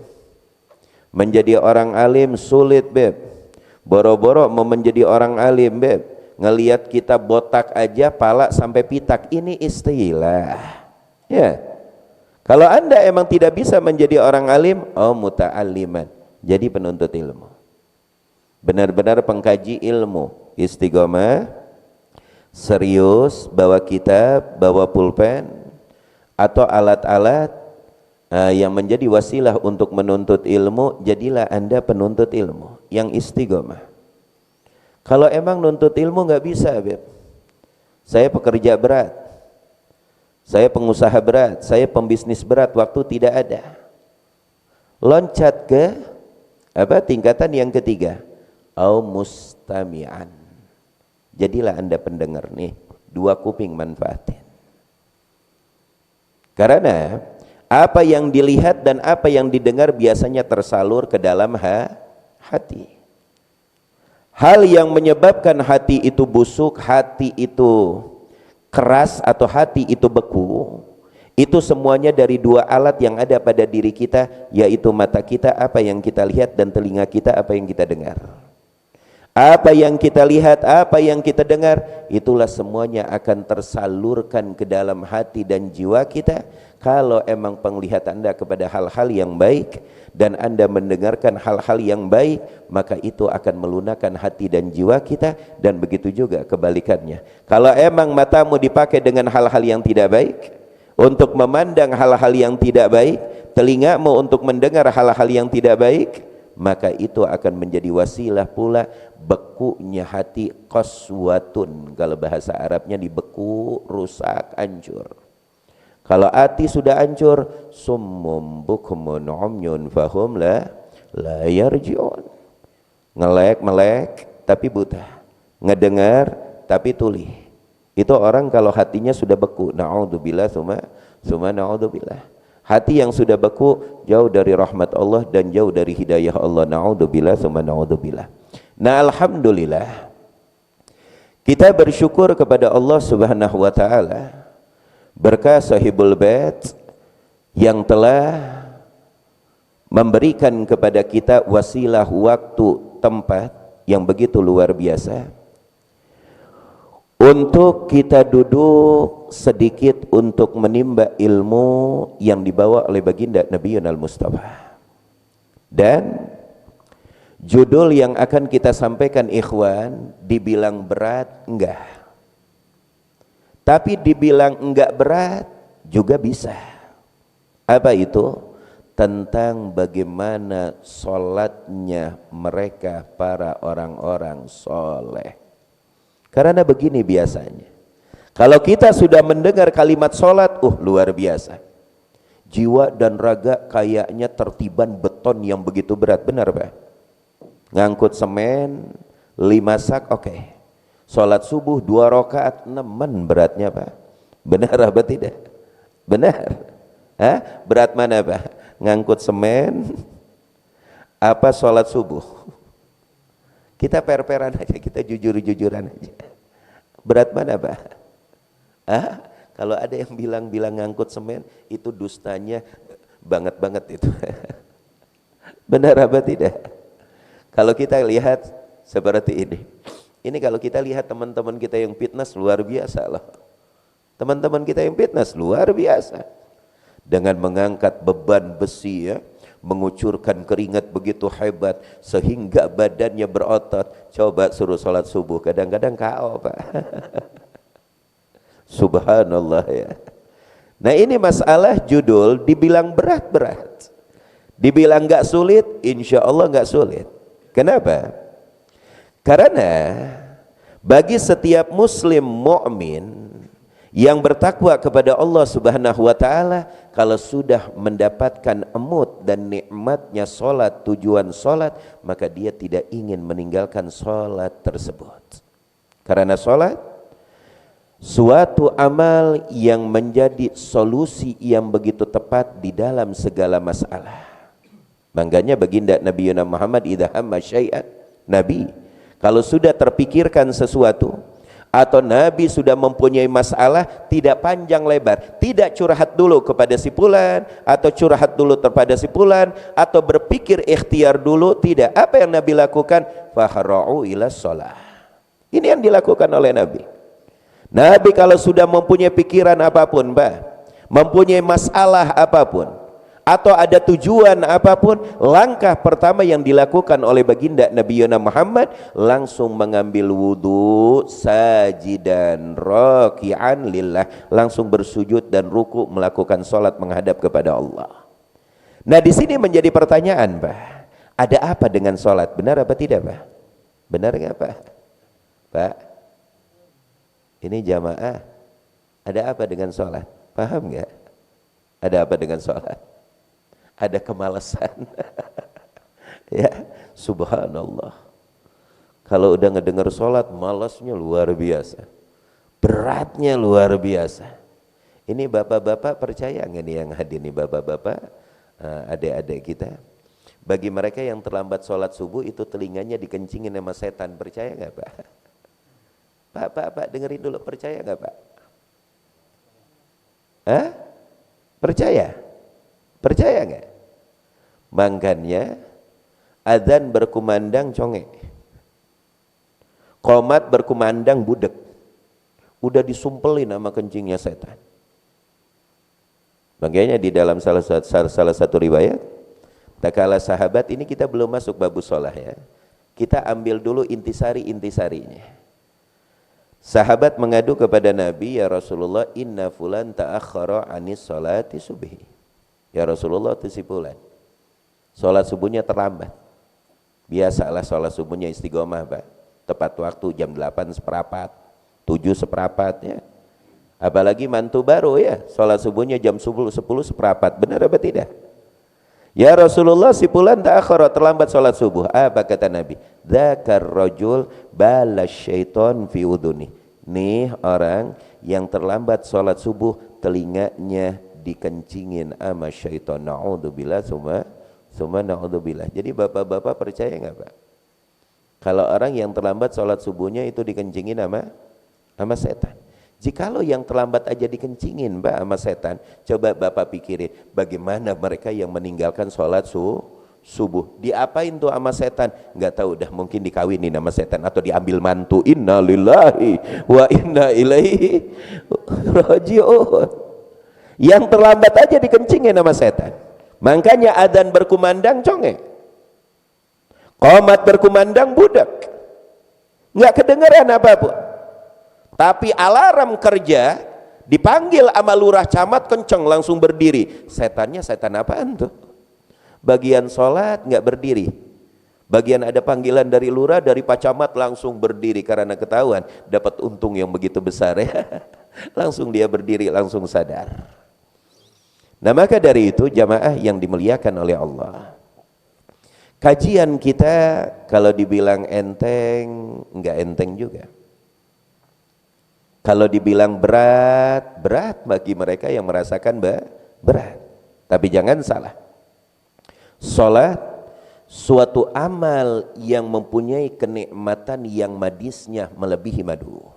menjadi orang alim sulit beb, boro-boro mau menjadi orang alim beb, ngelihat kita botak aja pala sampai pitak, ini istilah ya. Kalau anda emang tidak bisa menjadi orang alim, muta'alliman, jadi penuntut ilmu, benar-benar pengkaji ilmu, istiqomah, serius, bawa kitab, bawa pulpen atau alat-alat yang menjadi wasilah untuk menuntut ilmu. Jadilah anda penuntut ilmu yang istiqomah. Kalau emang nuntut ilmu nggak bisa, beb. Saya pekerja berat, saya pengusaha berat, saya pembisnis berat, waktu tidak ada. Loncat ke tingkatan yang ketiga, mustami'an. Jadilah anda pendengar nih, 2 kuping manfaatin. Karena apa yang dilihat dan apa yang didengar biasanya tersalur ke dalam hati. Hal yang menyebabkan hati itu busuk, hati itu keras atau hati itu beku, itu semuanya dari 2 alat yang ada pada diri kita, yaitu mata kita, apa yang kita lihat, dan telinga kita, apa yang kita dengar. Apa yang kita lihat, apa yang kita dengar, itulah semuanya akan tersalurkan ke dalam hati dan jiwa kita. Kalau emang penglihatan anda kepada hal-hal yang baik dan anda mendengarkan hal-hal yang baik, maka itu akan melunakkan hati dan jiwa kita. Dan begitu juga kebalikannya, kalau emang matamu dipakai dengan hal-hal yang tidak baik, untuk memandang hal-hal yang tidak baik, telingamu untuk mendengar hal-hal yang tidak baik, maka itu akan menjadi wasilah pula bekunya hati, qaswatun, kalau bahasa Arabnya dibeku, rusak, hancur. Kalau hati sudah hancur, summum bukmun umyun fahum la yarji'un. Melek tapi buta, ngedengar tapi tuli. Itu orang kalau hatinya sudah beku, na'udzubillah summa na'udzubillah. Hati yang sudah beku jauh dari rahmat Allah dan jauh dari hidayah Allah, na'udzubillah summa na'udzubillah. Nah, alhamdulillah kita bersyukur kepada Allah Subhanahu wa taala berkah sahibul bait yang telah memberikan kepada kita wasilah waktu, tempat yang begitu luar biasa untuk kita duduk sedikit untuk menimba ilmu yang dibawa oleh baginda Nabi Mustafa. Dan judul yang akan kita sampaikan ikhwan, dibilang berat enggak, tapi dibilang enggak berat juga bisa. Apa itu? Tentang bagaimana sholatnya mereka para orang-orang soleh. Karena begini biasanya, kalau kita sudah mendengar kalimat sholat, luar biasa, jiwa dan raga kayaknya tertiban beton yang begitu berat. Benar Pak? Ngangkut semen 5 sak, oke. Sholat subuh 2 rakaat, nemen beratnya Pak. Benar apa tidak? Benar. Berat mana Pak? Ngangkut semen apa sholat subuh? Kita per-peran aja, kita jujur-jujuran aja. Berat mana Pak? Kalau ada yang bilang ngangkut semen, itu dustanya banget itu. Benar apa tidak? Kalau kita lihat seperti ini kalau kita lihat teman-teman kita yang fitness luar biasa loh. Teman-teman kita yang fitness luar biasa. Dengan mengangkat beban besi ya, mengucurkan keringat begitu hebat sehingga badannya berotot. Coba suruh sholat subuh, kadang-kadang KO Pak. Subhanallah ya. Nah ini masalah judul dibilang berat-berat, dibilang gak sulit, insya Allah gak sulit. Kenapa? Karena bagi setiap muslim mukmin yang bertakwa kepada Allah Subhanahu wa taala, kalau sudah mendapatkan emut dan nikmatnya salat, tujuan salat, maka dia tidak ingin meninggalkan salat tersebut. Karena salat suatu amal yang menjadi solusi yang begitu tepat di dalam segala masalah. Makanya baginda Nabi Muhammad idza hamma syai'an, Nabi kalau sudah terpikirkan sesuatu atau Nabi sudah mempunyai masalah, tidak panjang lebar, tidak curhat dulu kepada si fulan atau curhat dulu kepada si fulan atau berpikir ikhtiar dulu, tidak. Apa yang Nabi lakukan? Fahra'u ila shalah. Ini yang dilakukan oleh Nabi. Nabi kalau sudah mempunyai pikiran apapun, mempunyai masalah apapun, atau ada tujuan apapun, langkah pertama yang dilakukan oleh baginda Nabi Muhammad langsung mengambil wudu, sajidan raki'an lillah, langsung bersujud dan ruku, melakukan salat menghadap kepada Allah. Nah di sini menjadi pertanyaan, ada apa dengan salat? Benar apa tidak, Benar nggak, Pak? Ini jamaah, ada apa dengan sholat? Paham nggak? Ada apa dengan sholat? Ada kemalasan. Ya, subhanallah. Kalau udah ngedengar sholat, malasnya luar biasa, beratnya luar biasa. Ini bapak-bapak percaya nggak nih yang hadir nih, bapak-bapak, adik-adik kita? Bagi mereka yang terlambat sholat subuh itu telinganya dikencingin sama setan, percaya nggak, Pak? Pak, dengerin dulu, percaya nggak, Pak? Percaya? Percaya nggak? Makanya adzan berkumandang congek, qomat berkumandang budek, udah disumpelin sama kencingnya setan. Makanya di dalam salah satu riwayat, tak kalah sahabat, ini kita belum masuk babus sholah ya, kita ambil dulu intisarinya. Sahabat mengadu kepada Nabi, ya Rasulullah, inna fulan ta'akhkhara anis sholati subhi. Ya Rasulullah, itu si fulan sholat subuhnya terlambat. Biasalah sholat subuhnya istiqomah, Pak, tepat waktu jam 8 seperempat, 7 seperempat ya. Apalagi mantu baru ya, sholat subuhnya jam 10 seperempat. Benar apa tidak? Ya Rasulullah, si fulan ta'akhkhara, terlambat sholat subuh. Apa kata Nabi? Dzakar rajul balas syaiton fi udhuni. Nih orang yang terlambat sholat subuh, telinganya dikencingin sama syaiton. Na'udzubillah, summa na'udzubillah. Jadi bapak-bapak percaya nggak, Pak? Kalau orang yang terlambat sholat subuhnya itu dikencingin sama setan. Jikalau yang terlambat aja dikencingin, Mbak, sama setan, coba Bapak pikirin bagaimana mereka yang meninggalkan sholat subuh. Diapain tuh sama setan? Nggak tahu, dah mungkin dikawinin sama setan atau diambil mantu. Inna lillahi wa inna ilaihi raji'un. Yang terlambat aja dikencingin sama setan. Makanya adzan berkumandang congek, qomat berkumandang budak, nggak kedengeran apapun. Tapi alarm kerja, dipanggil sama lurah camat, kenceng langsung berdiri. Setannya setan apaan tuh? Bagian sholat nggak berdiri, bagian ada panggilan dari lurah, dari pak camat langsung berdiri karena ketahuan dapat untung yang begitu besar ya. Langsung dia berdiri, langsung sadar. Nah maka dari itu jamaah yang dimuliakan oleh Allah, kajian kita kalau dibilang enteng, nggak enteng juga. Kalau dibilang berat, berat bagi mereka yang merasakan berat. Tapi jangan salah, sholat suatu amal yang mempunyai kenikmatan yang madisnya melebihi madu.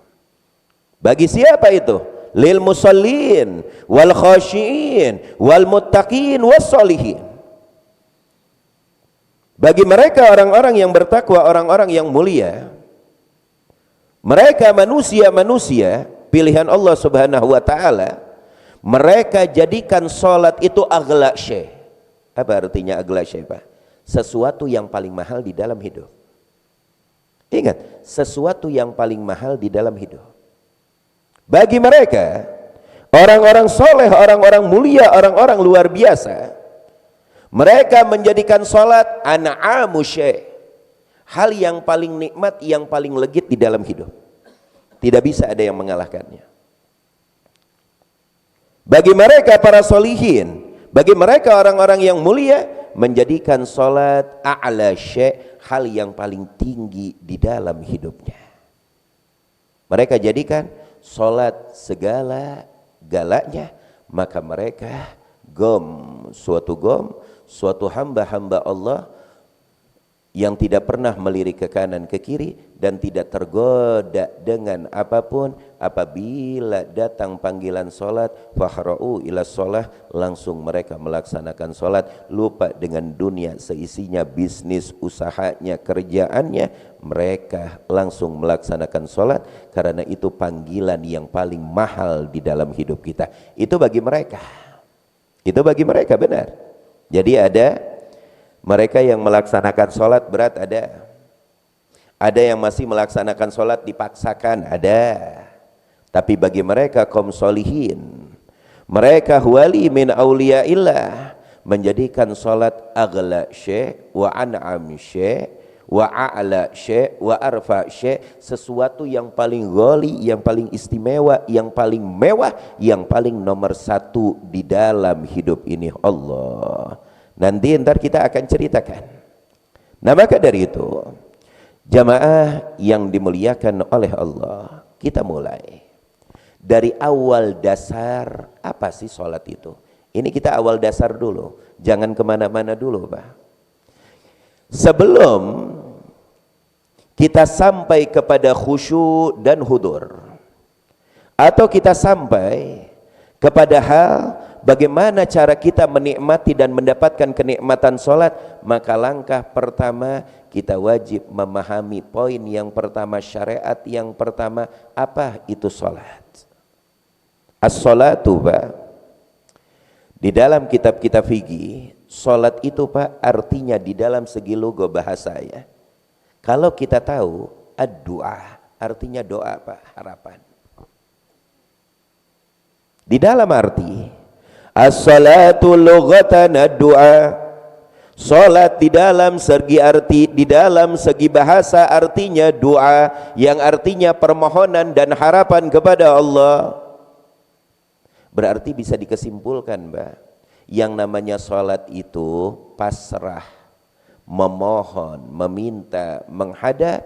Bagi siapa itu? Lil musallin wal khashiin wal muttaqin was solihin. Bagi mereka orang-orang yang bertakwa, orang-orang yang mulia, mereka manusia-manusia pilihan Allah Subhanahu wa taala, mereka jadikan salat itu aghla syai'. Apa artinya aghla syai', Pak? Sesuatu yang paling mahal di dalam hidup. Ingat, sesuatu yang paling mahal di dalam hidup. Bagi mereka, orang-orang soleh, orang-orang mulia, orang-orang luar biasa, mereka menjadikan salat an'amu syai', hal yang paling nikmat, yang paling legit di dalam hidup. Tidak bisa ada yang mengalahkannya. Bagi mereka para solihin, bagi mereka orang-orang yang mulia, menjadikan salat a'la syai', hal yang paling tinggi di dalam hidupnya. Mereka jadikan salat segala galanya, maka mereka suatu hamba-hamba Allah yang tidak pernah melirik ke kanan ke kiri dan tidak tergoda dengan apapun. Apabila datang panggilan salat, fahra'u ila shalah, langsung mereka melaksanakan salat, lupa dengan dunia seisinya, bisnis, usahanya, kerjaannya, mereka langsung melaksanakan salat karena itu panggilan yang paling mahal di dalam hidup kita. Itu bagi mereka. Itu bagi mereka benar. Jadi ada mereka yang melaksanakan sholat berat, ada yang masih melaksanakan sholat dipaksakan, ada. Tapi bagi mereka kaum solihin, mereka wali min auliyaillah, menjadikan sholat aghla syai' wa an'am syai' wa a'la syai' wa arfa syai', sesuatu yang paling ghali, yang paling istimewa, yang paling mewah, yang paling nomor satu di dalam hidup ini Allah. Nanti ntar kita akan ceritakan. Nah maka dari itu, jamaah yang dimuliakan oleh Allah, kita mulai dari awal dasar. Apa sih sholat itu? Ini kita awal dasar dulu, jangan kemana-mana dulu Pak. Sebelum kita sampai kepada khusyuk dan hudur, atau kita sampai kepada hal bagaimana cara kita menikmati dan mendapatkan kenikmatan sholat, maka langkah pertama kita wajib memahami poin yang pertama, syariat yang pertama, apa itu sholat. As-sholatu Pak, di dalam kitab-kitab fikih, sholat itu Pak artinya di dalam segi logo bahasa ya. Kalau kita tahu ad-du'a, artinya doa Pak, harapan. Di dalam arti as-salatu lughatan ad-du'a, salat di dalam segi arti, di dalam segi bahasa artinya doa, yang artinya permohonan dan harapan kepada Allah. Berarti bisa dikesimpulkan Mbak, yang namanya salat itu pasrah, memohon, meminta, menghadap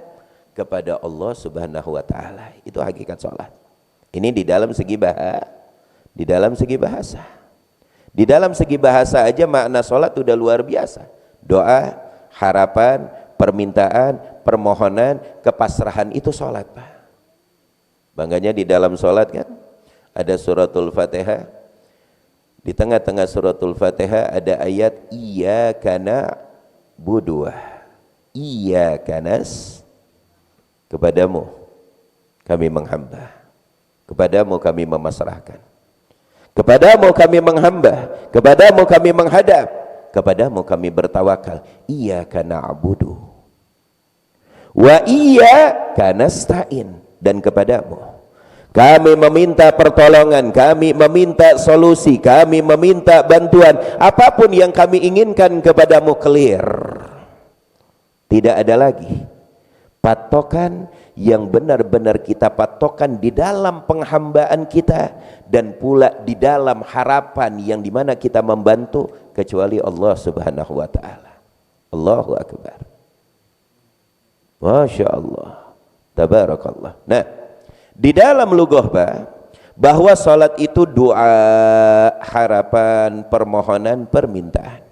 kepada Allah Subhanahu wa taala. Itu hakikat salat. Ini di dalam segi di dalam segi bahasa. Di dalam segi bahasa aja makna sholat udah luar biasa. Doa, harapan, permintaan, permohonan, kepasrahan, itu sholat Pak. Bangganya di dalam sholat kan ada suratul Fatihah. Di tengah-tengah suratul Fatihah ada ayat iyyaka na'budu, iyyaka nas, kepadamu kami menghamba, kepadamu kami memasrahkan, kepadamu kami menghamba, kepadamu kami menghadap, kepadamu kami bertawakal. Iyyaka na'budu wa iyyaka nasta'in, dan kepadamu kami meminta pertolongan, kami meminta solusi, kami meminta bantuan. Apapun yang kami inginkan kepadamu, clear. Tidak ada lagi patokan yang benar-benar kita patokan di dalam penghambaan kita, dan pula di dalam harapan yang dimana kita membantu, kecuali Allah Subhanahu wa ta'ala. Allahu Akbar, Masya Allah, Tabarakallah. Nah, di dalam lughah bahwa salat itu doa, harapan, permohonan, permintaan.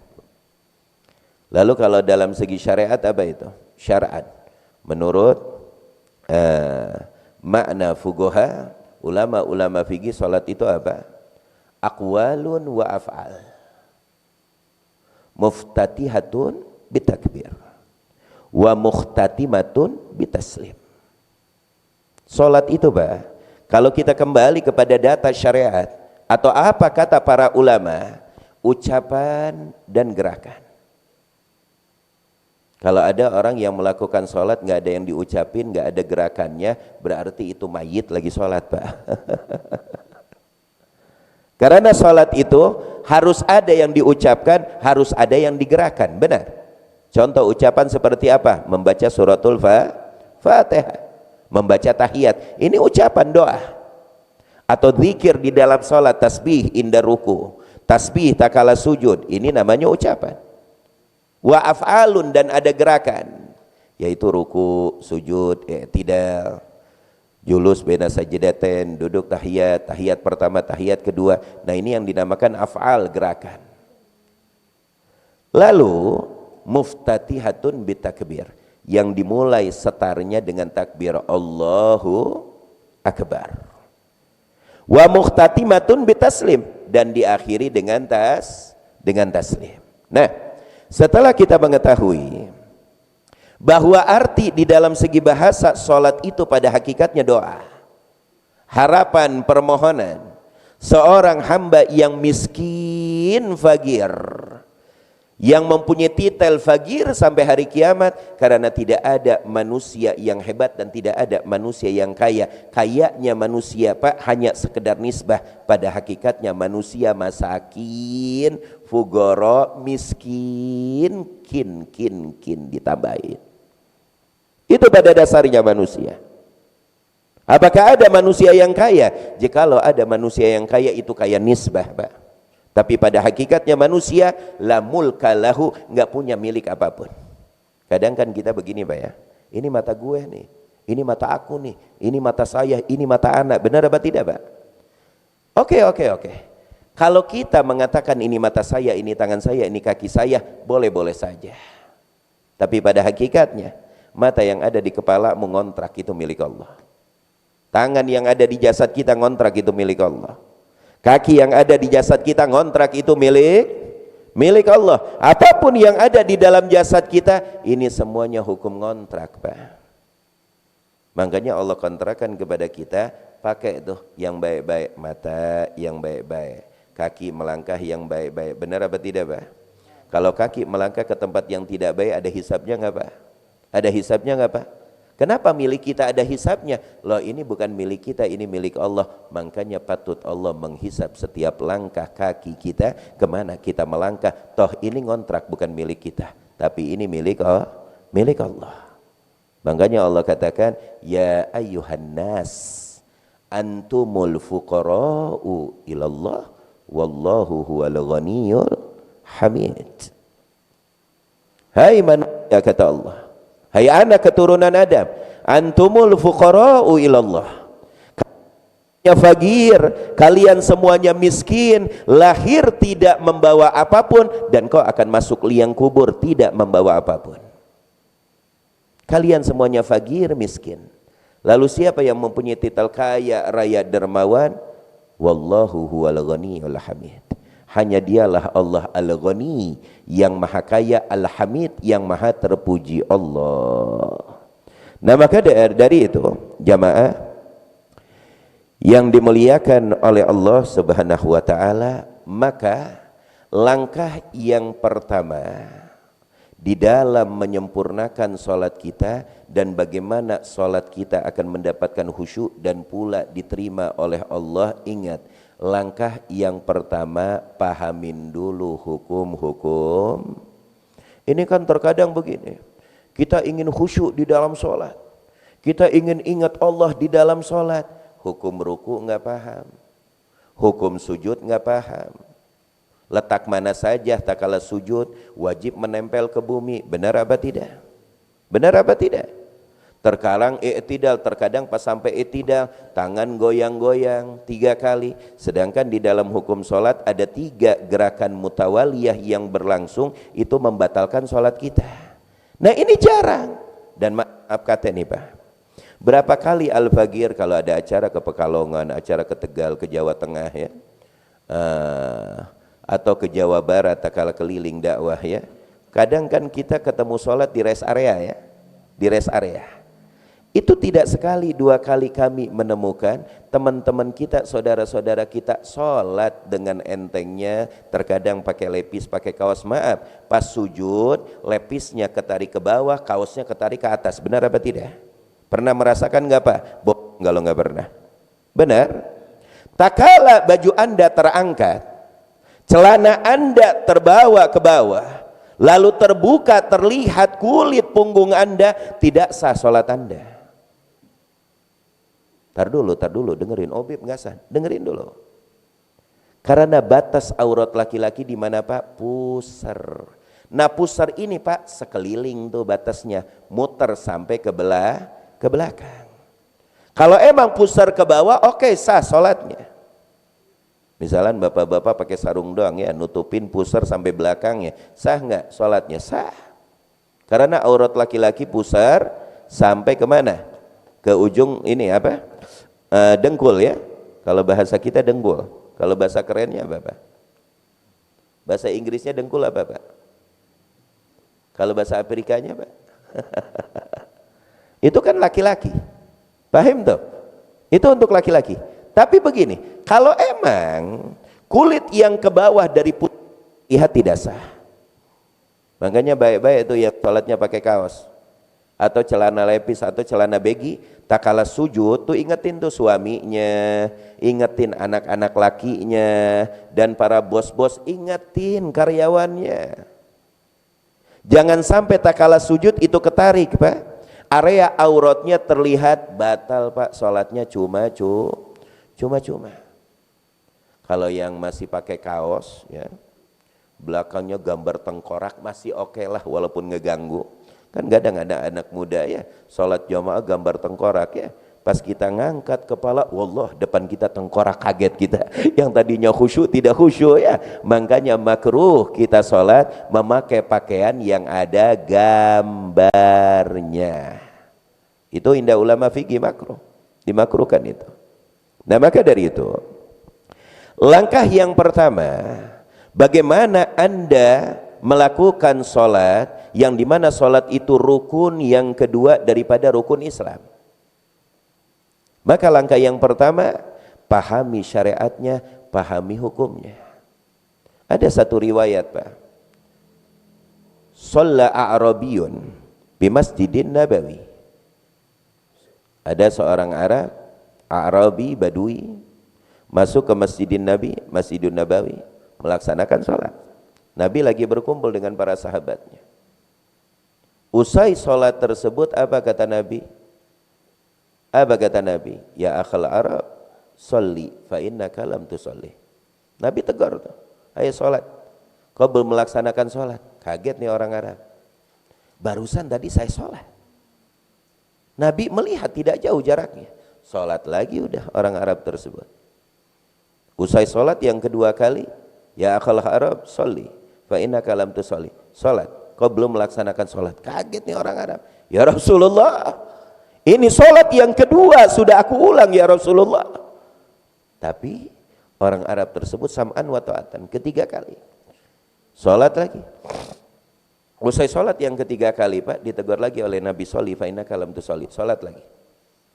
Lalu kalau dalam segi syariat apa itu? Syar'an, menurut makna fuqaha, ulama-ulama fikih, salat itu apa? Aqwalun wa af'al, muftatihatun bitakbir wa mukhtatimatun bitaslim. Salat itu Pak, kalau kita kembali kepada data syariat atau apa kata para ulama, ucapan dan gerakan. Kalau ada orang yang melakukan sholat nggak ada yang diucapin, nggak ada gerakannya, berarti itu mayit lagi sholat Pak. Karena sholat itu harus ada yang diucapkan, harus ada yang digerakkan, benar. Contoh ucapan seperti apa? Membaca suratul Fatihah, membaca tahiyat, ini ucapan doa. Atau zikir di dalam sholat, tasbih inda ruku, tasbih takala sujud, ini namanya ucapan. Wa af'alun, dan ada gerakan, yaitu ruku, sujud, i'tidal, julus baina sajdatain, duduk tahiyat, tahiyat pertama, tahiyat kedua. Nah ini yang dinamakan af'al, gerakan. Lalu muftatihatun bitakbir, yang dimulai setarnya dengan takbir Allahu Akbar. Wa mukhtatimatun bitaslim, dan diakhiri dengan taslim. Nah, setelah kita mengetahui bahwa arti di dalam segi bahasa salat itu pada hakikatnya doa, harapan, permohonan seorang hamba yang miskin fakir, yang mempunyai titel fakir sampai hari kiamat, karena tidak ada manusia yang hebat dan tidak ada manusia yang kaya. Kayanya manusia Pak hanya sekedar nisbah, pada hakikatnya manusia masakin, fugoro, miskin, kin ditambahin. Itu pada dasarnya manusia. Apakah ada manusia yang kaya? Jikalau ada manusia yang kaya, itu kaya nisbah Pak. Tapi pada hakikatnya manusia la mulka lahu, nggak punya milik apapun. Kadang kan kita begini Pak ya, ini mata gue nih, ini mata aku nih, ini mata saya, ini mata anak. Benar apa tidak Pak? Oke. Kalau kita mengatakan ini mata saya, ini tangan saya, ini kaki saya, boleh-boleh saja. Tapi pada hakikatnya mata yang ada di kepala mengontrak, itu milik Allah. Tangan yang ada di jasad kita ngontrak, itu milik Allah. Kaki yang ada di jasad kita ngontrak, itu milik Allah. Apapun yang ada di dalam jasad kita, ini semuanya hukum ngontrak Pak. Makanya Allah kontrakan kepada kita, pakai tuh yang baik-baik, mata yang baik-baik, kaki melangkah yang baik-baik. Benar apa tidak Pak? Kalau kaki melangkah ke tempat yang tidak baik, ada hisabnya nggak Pak? Ada hisabnya nggak Pak? Kenapa milik kita ada hisabnya? Loh, ini bukan milik kita, ini milik Allah. Makanya patut Allah menghisab setiap langkah kaki kita, kemana kita melangkah. Toh ini ngontrak, bukan milik kita, tapi ini milik Allah. Makanya Allah katakan, ya ayyuhan nas antumul fuqara'u ilallah wallahu huwal ghaniyul hamid. Hai manusia, kata Allah, hai anak keturunan Adam, antumul fuqara'u ilallah, kalian fakir, kalian semuanya miskin, lahir tidak membawa apapun, dan kau akan masuk liang kubur tidak membawa apapun. Kalian semuanya fakir, miskin. Lalu siapa yang mempunyai titel kaya, raya, dermawan? Wallahu huwal ghaniyul hamid. Hanya dialah Allah Al-Ghani, yang maha kaya, Al-Hamid, yang maha terpuji Allah. Nah maka dari itu jamaah yang dimuliakan oleh Allah Subhanahu wa ta'ala, maka langkah yang pertama di dalam menyempurnakan sholat kita dan bagaimana sholat kita akan mendapatkan khusyuk dan pula diterima oleh Allah, ingat, langkah yang pertama, pahamin dulu hukum-hukum. Ini kan terkadang begini, kita ingin khusyuk di dalam sholat, kita ingin ingat Allah di dalam sholat, hukum ruku nggak paham, hukum sujud nggak paham, letak mana saja tak kala sujud wajib menempel ke bumi, benar apa tidak? Benar apa tidak? Terkadang i'tidal, terkadang pas sampai i'tidal tangan goyang-goyang 3 kali, sedangkan di dalam hukum sholat ada 3 gerakan mutawaliyah yang berlangsung, itu membatalkan sholat kita. Nah ini jarang. Dan maaf kata nih Pak, berapa kali Al-Fagir kalau ada acara ke Pekalongan, acara ke Tegal, ke Jawa Tengah ya, atau ke Jawa Barat tak kala keliling dakwah ya, Kadang kan kita ketemu sholat di rest area ya, di rest area. Itu tidak sekali, dua kali kami menemukan teman-teman kita, saudara-saudara kita sholat dengan entengnya, terkadang pakai lepis, pakai kaos, maaf, pas sujud, lepisnya ketarik ke bawah, kaosnya ketarik ke atas. Benar apa tidak? Pernah merasakan nggak Pak? Bohong kalau nggak pernah. Benar? Tak kala baju Anda terangkat, celana Anda terbawa ke bawah, lalu terbuka terlihat kulit punggung Anda, tidak sah sholat Anda. Tar dulu, dengerin Obib nggak sah, dengerin dulu. Karena batas aurat laki-laki di mana Pak? Pusar. Nah pusar ini Pak sekeliling tuh batasnya, muter sampai ke belakang. Kalau emang pusar ke bawah, oke, sah sholatnya. Misalnya bapak-bapak pakai sarung doang ya, nutupin pusar sampai belakangnya, sah nggak sholatnya? Sah. Karena aurat laki-laki pusar sampai kemana? Ke ujung ini apa? Dengkul ya. Kalau bahasa kita dengkul. Kalau bahasa kerennya apa Pak? Bahasa Inggrisnya dengkul apa Pak? Kalau bahasa Afrikanya Pak? Itu kan laki-laki. Paham tuh? Itu untuk laki-laki. Tapi begini, kalau emang kulit yang ke bawah dari putih lihat tidak sah. Makanya baik-baik itu yang sholatnya pakai kaos atau celana lepis atau celana begi, tak kalah sujud tuh ingetin tuh suaminya, ingetin anak-anak lakinya, dan para bos-bos ingetin karyawannya. Jangan sampai tak kalah sujud itu ketarik Pak, area auratnya terlihat, batal Pak, sholatnya cuma. Kalau yang masih pakai kaos ya, belakangnya gambar tengkorak masih oke lah walaupun ngeganggu. Kan kadang ada anak muda ya, sholat jamaah gambar tengkorak ya, pas kita ngangkat kepala, wallah depan kita tengkorak, kaget kita. Yang tadinya khusyuk tidak khusyuk ya. Makanya makruh kita sholat memakai pakaian yang ada gambarnya. Itu indah ulama fikih makruh, dimakruhkan itu. Nah maka dari itu, langkah yang pertama, bagaimana Anda melakukan sholat, yang dimana sholat itu rukun yang kedua daripada rukun Islam. Maka langkah yang pertama, pahami syariatnya, pahami hukumnya. Ada satu riwayat Pak, shalla a'rabiyun bi masjidin nabawi. Ada seorang Arab, Arabi, Badui, masuk ke Masjidin Nabi, Masjidun Nabawi, melaksanakan sholat. Nabi lagi berkumpul dengan para sahabatnya. Usai sholat tersebut, apa kata Nabi? Apa kata Nabi? Ya akhal Arab, sholli fa innaka lam tusolli. Nabi tegur tuh, ayo sholat. Kau belum melaksanakan sholat. Kaget nih orang Arab. Barusan tadi saya sholat. Nabi melihat tidak jauh jaraknya. Sholat lagi udah orang Arab tersebut. Usai sholat yang kedua kali, ya akhal Arab, sholli fa innaka lam tusolli. Sholat, kau belum melaksanakan sholat. Kaget nih orang Arab. Ya Rasulullah, ini sholat yang kedua sudah aku ulang ya Rasulullah. Tapi orang Arab tersebut sam'an wa ta'atan, ketiga kali. Sholat lagi. Usai sholat yang ketiga kali Pak, ditegur lagi oleh Nabi, sholli fa innaka lam tusolli. Sholat lagi.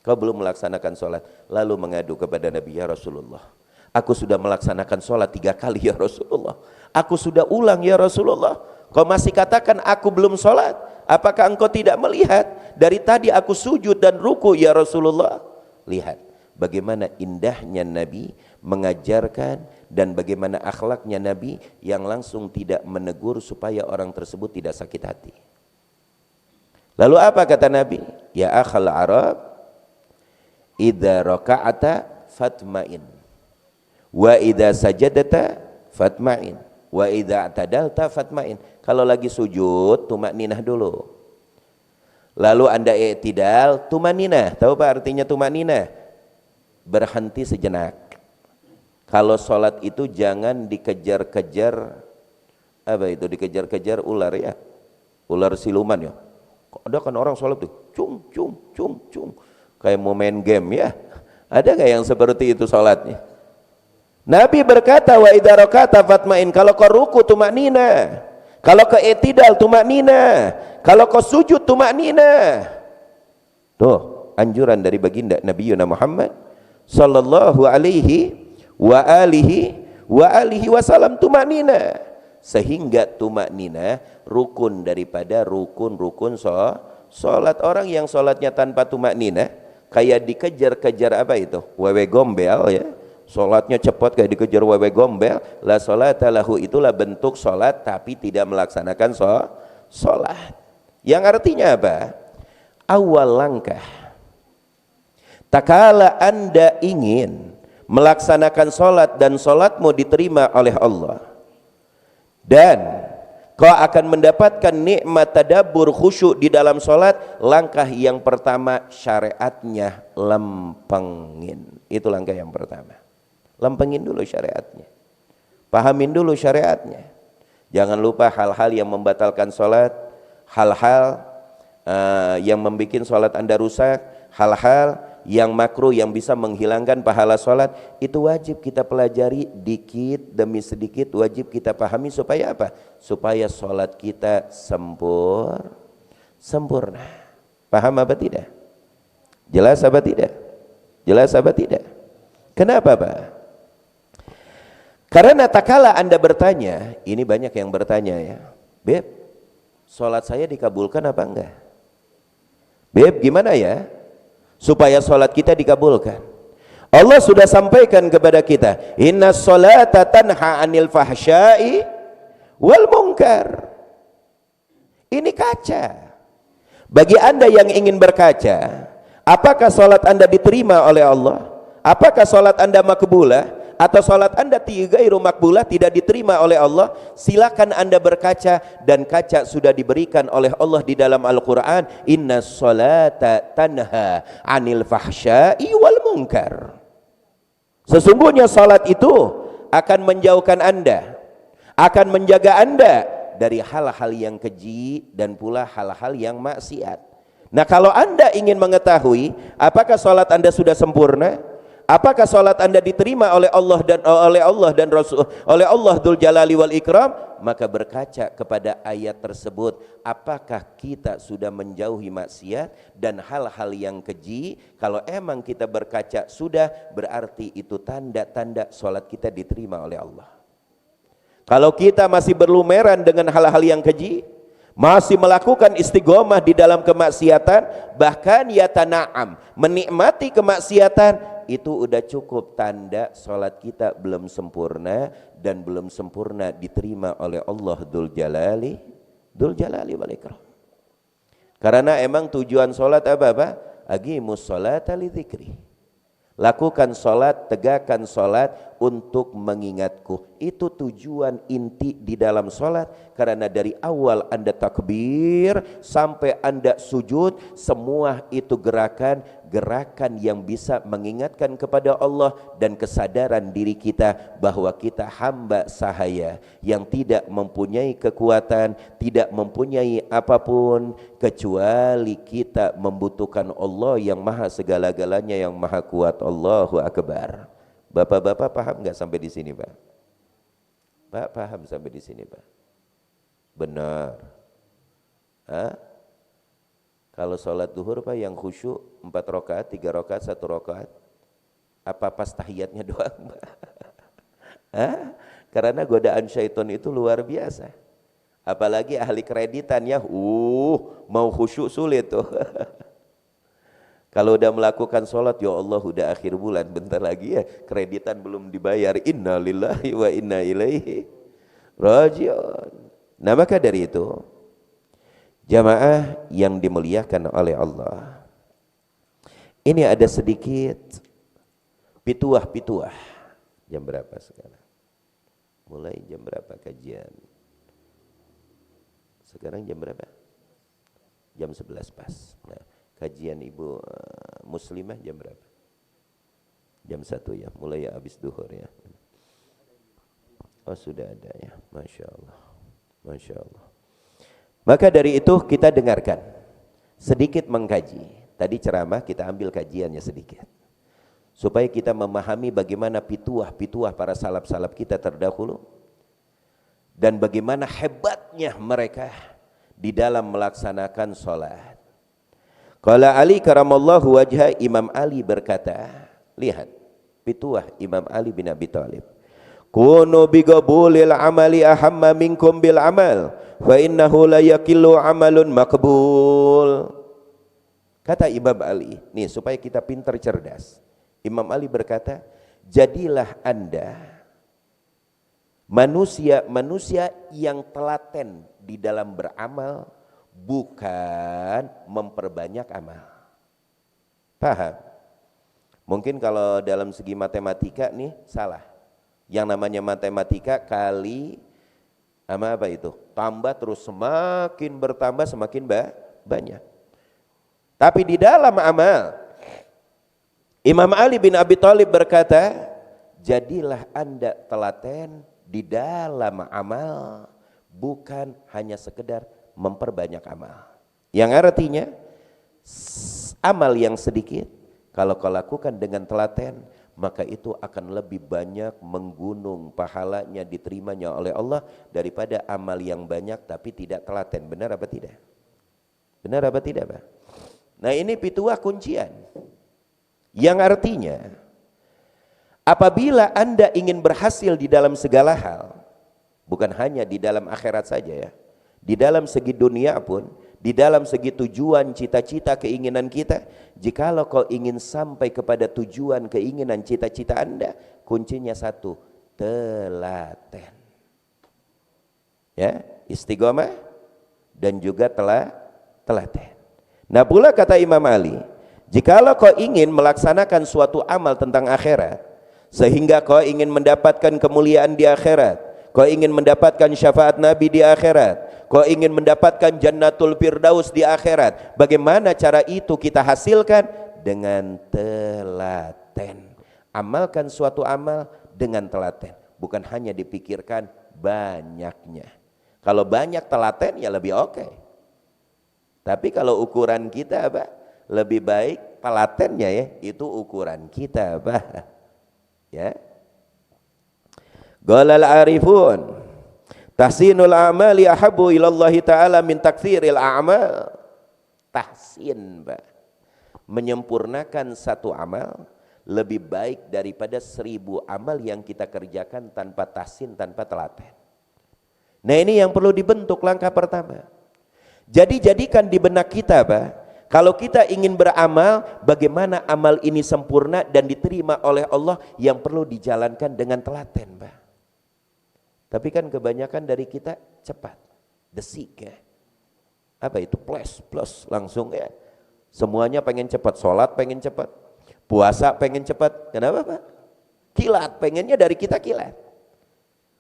Kau belum melaksanakan sholat. Lalu mengadu kepada Nabi, ya Rasulullah, aku sudah melaksanakan sholat 3 kali ya Rasulullah. Aku sudah ulang ya Rasulullah. Kau masih katakan aku belum sholat. Apakah engkau tidak melihat? Dari tadi aku sujud dan ruku ya Rasulullah. Lihat bagaimana indahnya Nabi mengajarkan dan bagaimana akhlaknya Nabi yang langsung tidak menegur supaya orang tersebut tidak sakit hati. Lalu apa kata Nabi? Ya akhal Arab, idza raka'ata fatma'in, wa idza sajadata fatma'in, wa idza atadalta fatma'in. Kalau lagi sujud tumakninah dulu. Lalu Anda i'tidal, tumakninah. Tahu Pak artinya tumakninah? Berhenti sejenak. Kalau sholat itu jangan dikejar-kejar, apa itu dikejar-kejar ular ya, ular siluman ya. Ada kan orang sholat tuh cung cung cung cung, kayak mau main game ya. Ada gak yang seperti itu sholatnya? Nabi berkata wa idza raka'ta fatma'in, kalau kau ruku tumakninah. Kalau ke i'tidal tumaknina, kalau ke sujud tumaknina. Tuh, anjuran dari baginda Nabi Muhammad sallallahu alaihi wasallam, tumaknina. Sehingga tumaknina rukun daripada rukun-rukun salat. Orang yang salatnya tanpa tumaknina kayak dikejar-kejar apa itu? Wewe gombel ya. Salatnya cepat kayak dikejar wewe gombel, la salata lahu, itulah bentuk salat tapi tidak melaksanakan salat. Yang artinya apa? Awal langkah takala Anda ingin melaksanakan salat dan salatmu diterima oleh Allah, dan kau akan mendapatkan nikmat tadabbur khusyuk di dalam salat, langkah yang pertama syariatnya lempengin. Itu langkah yang pertama. Lempengin dulu syariatnya, pahamin dulu syariatnya. Jangan lupa hal-hal yang membatalkan salat, hal-hal yang membuat salat Anda rusak, hal-hal yang makruh yang bisa menghilangkan pahala salat, itu wajib kita pelajari dikit demi sedikit, wajib kita pahami supaya apa? Supaya salat kita sempurna. Paham apa tidak? Jelas apa tidak? Jelas apa tidak? Kenapa Pak? Karena tak kala Anda bertanya, ini banyak yang bertanya ya, Beb, salat saya dikabulkan apa enggak? Beb, gimana ya supaya salat kita dikabulkan? Allah sudah sampaikan kepada kita, inna sholata tanha anil fahsya'i wal munkar. Ini kaca. Bagi Anda yang ingin berkaca, apakah salat Anda diterima oleh Allah? Apakah salat Anda makbulah? Atau salat Anda ghairu makbulah, tidak diterima oleh Allah? Silakan Anda berkaca, dan kaca sudah diberikan oleh Allah di dalam Al-Quran, inna sholata tanha anil fahsya'i wal munkar. Sesungguhnya salat itu akan menjauhkan Anda, akan menjaga Anda dari hal-hal yang keji dan pula hal-hal yang maksiat. Nah, kalau Anda ingin mengetahui apakah salat Anda sudah sempurna, apakah salat Anda diterima oleh Allah dan Rasul, oleh Allah Dzul Jalali wal Ikram, maka berkaca kepada ayat tersebut. Apakah kita sudah menjauhi maksiat dan hal-hal yang keji? Kalau emang kita berkaca sudah, berarti itu tanda-tanda salat kita diterima oleh Allah. Kalau kita masih berlumeran dengan hal-hal yang keji, masih melakukan istiqomah di dalam kemaksiatan, bahkan yatana'am, menikmati kemaksiatan, itu udah cukup tanda salat kita belum sempurna, dan belum sempurna diterima oleh Allah Dzul Jalali wal Ikram. Karena emang tujuan salat apa? Aqimus sholata li dzikri. Lakukan salat, tegakkan salat untuk mengingatku. Itu tujuan inti di dalam salat. Karena dari awal Anda takbir sampai Anda sujud, semua itu gerakan yang bisa mengingatkan kepada Allah dan kesadaran diri kita bahwa kita hamba sahaya yang tidak mempunyai kekuatan, tidak mempunyai apapun kecuali kita membutuhkan Allah yang maha segala-galanya, yang maha kuat. Allahu Akbar. Bapak-bapak paham nggak sampai di sini, Pak? Pak paham sampai di sini, Pak? Benar. Hah? Kalau sholat duhur Pak yang khusyuk 4 rakaat, 3 rakaat, 1 rakaat, apa pas tahiyatnya doang, Pak? Hah? Karena godaan syaitan itu luar biasa. Apalagi ahli kreditan ya, mau khusyuk sulit tuh. Kalau udah melakukan sholat, ya Allah udah akhir bulan, bentar lagi ya kreditan belum dibayar, inna lillahi wa inna ilaihi raji'un. Nah, maka dari itu jamaah yang dimuliakan oleh Allah, ini ada sedikit pituah. Jam berapa sekarang? Mulai jam berapa kajian? Sekarang jam berapa? Jam 11 pas. Nah, kajian Ibu Muslimah jam berapa? Jam 1 ya, mulai ya habis duhur ya. Oh sudah ada ya, Masya Allah. Masya Allah. Maka dari itu kita dengarkan, sedikit mengkaji. Tadi ceramah kita ambil kajiannya sedikit, supaya kita memahami bagaimana pituah para salaf-salaf kita terdahulu, dan bagaimana hebat semangatnya mereka di dalam melaksanakan sholat. Qala Ali karamallahu wajha, Imam Ali berkata, lihat pituah Imam Ali bin Abi Thalib, kunu bigabulil amali ahamma minkum bil amal fa innahu la yakillu amalun makbul. Kata Imam Ali, nih supaya kita pintar cerdas, Imam Ali berkata, jadilah anda manusia yang telaten di dalam beramal, bukan memperbanyak amal. Paham? Mungkin kalau dalam segi matematika nih salah. Yang namanya matematika kali sama apa itu? Tambah terus semakin bertambah semakin banyak. Tapi di dalam amal, Imam Ali bin Abi Thalib berkata, jadilah anda telaten di dalam amal, bukan hanya sekedar memperbanyak amal. Yang artinya amal yang sedikit kalau kau lakukan dengan telaten, maka itu akan lebih banyak menggunung pahalanya diterimanya oleh Allah daripada amal yang banyak tapi tidak telaten. Benar apa tidak? Benar apa tidak, Pak? Nah, ini pituah kuncian. Yang artinya apabila anda ingin berhasil di dalam segala hal, bukan hanya di dalam akhirat saja ya, di dalam segi dunia pun, di dalam segi tujuan, cita-cita, keinginan kita, jikalau kau ingin sampai kepada tujuan, keinginan, cita-cita anda, kuncinya satu, telaten. Ya, istiqomah dan juga telaten. Nah pula kata Imam Ali, jikalau kau ingin melaksanakan suatu amal tentang akhirat, sehingga kau ingin mendapatkan kemuliaan di akhirat, kau ingin mendapatkan syafaat Nabi di akhirat, kau ingin mendapatkan jannatul firdaus di akhirat, bagaimana cara itu kita hasilkan? Dengan telaten. Amalkan suatu amal dengan telaten, bukan hanya dipikirkan banyaknya. Kalau banyak telaten ya lebih oke. Tapi kalau ukuran kita apa? Lebih baik telatennya ya, itu ukuran kita apa? Ya. Qalal arifun tahsinul a'mali ahabbu ilallahi ta'ala min taktsiril a'mal. Tahsin, Pak, menyempurnakan satu amal lebih baik daripada 1000 amal yang kita kerjakan tanpa tahsin, tanpa telaten. Nah ini yang perlu dibentuk langkah pertama. Jadi jadikan di benak kita, Pak, kalau kita ingin beramal, bagaimana amal ini sempurna dan diterima oleh Allah, yang perlu dijalankan dengan telaten, Pak. Tapi kan kebanyakan dari kita cepat, desik ya. Apa itu? Plus langsung ya. Semuanya pengen cepat, sholat pengen cepat, puasa pengen cepat. Kenapa, Pak? Kilat, pengennya dari kita kilat.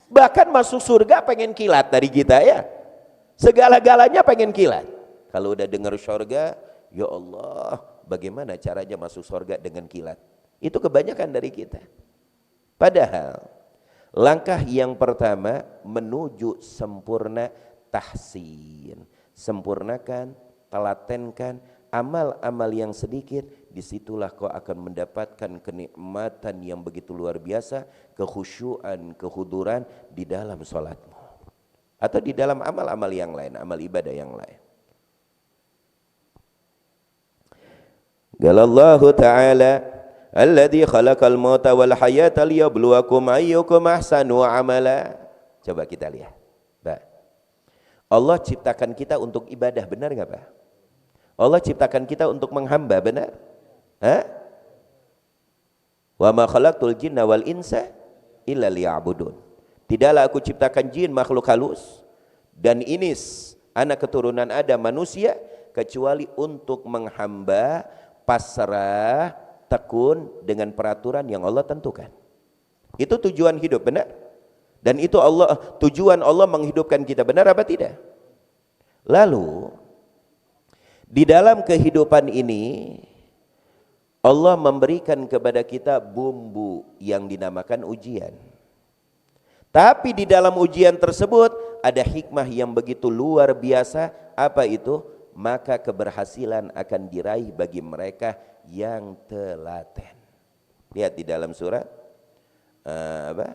Bahkan masuk surga pengen kilat dari kita ya. Segala-galanya pengen kilat. Kalau udah dengar surga, ya Allah, bagaimana caranya masuk surga dengan kilat? Itu kebanyakan dari kita. Padahal langkah yang pertama menuju sempurna tahsin. Sempurnakan, telatenkan amal-amal yang sedikit, disitulah kau akan mendapatkan kenikmatan yang begitu luar biasa, kekhusyuan, kehuduran di dalam sholatmu atau di dalam amal-amal yang lain, amal ibadah yang lain. Galallahu ta'ala alladzi khalaqal mauta wal hayata liyabluwakum ayyukum ahsanu amala. Coba kita lihat, Pak. Allah ciptakan kita untuk ibadah, benar enggak, Pak? Allah ciptakan kita untuk menghamba, benar? Hah? Wa ma khalaqtul jinna wal insa illa liya'budun. Tidaklah aku ciptakan jin, makhluk halus dan inis, anak keturunan Adam, manusia, kecuali untuk menghamba, pasrah, tekun dengan peraturan yang Allah tentukan. Itu tujuan hidup, benar? Dan itu tujuan Allah menghidupkan kita, benar apa tidak? Lalu di dalam kehidupan ini Allah memberikan kepada kita bumbu yang dinamakan ujian. Tapi di dalam ujian tersebut ada hikmah yang begitu luar biasa. Apa itu? Maka keberhasilan akan diraih bagi mereka yang telaten. Lihat di dalam surat apa?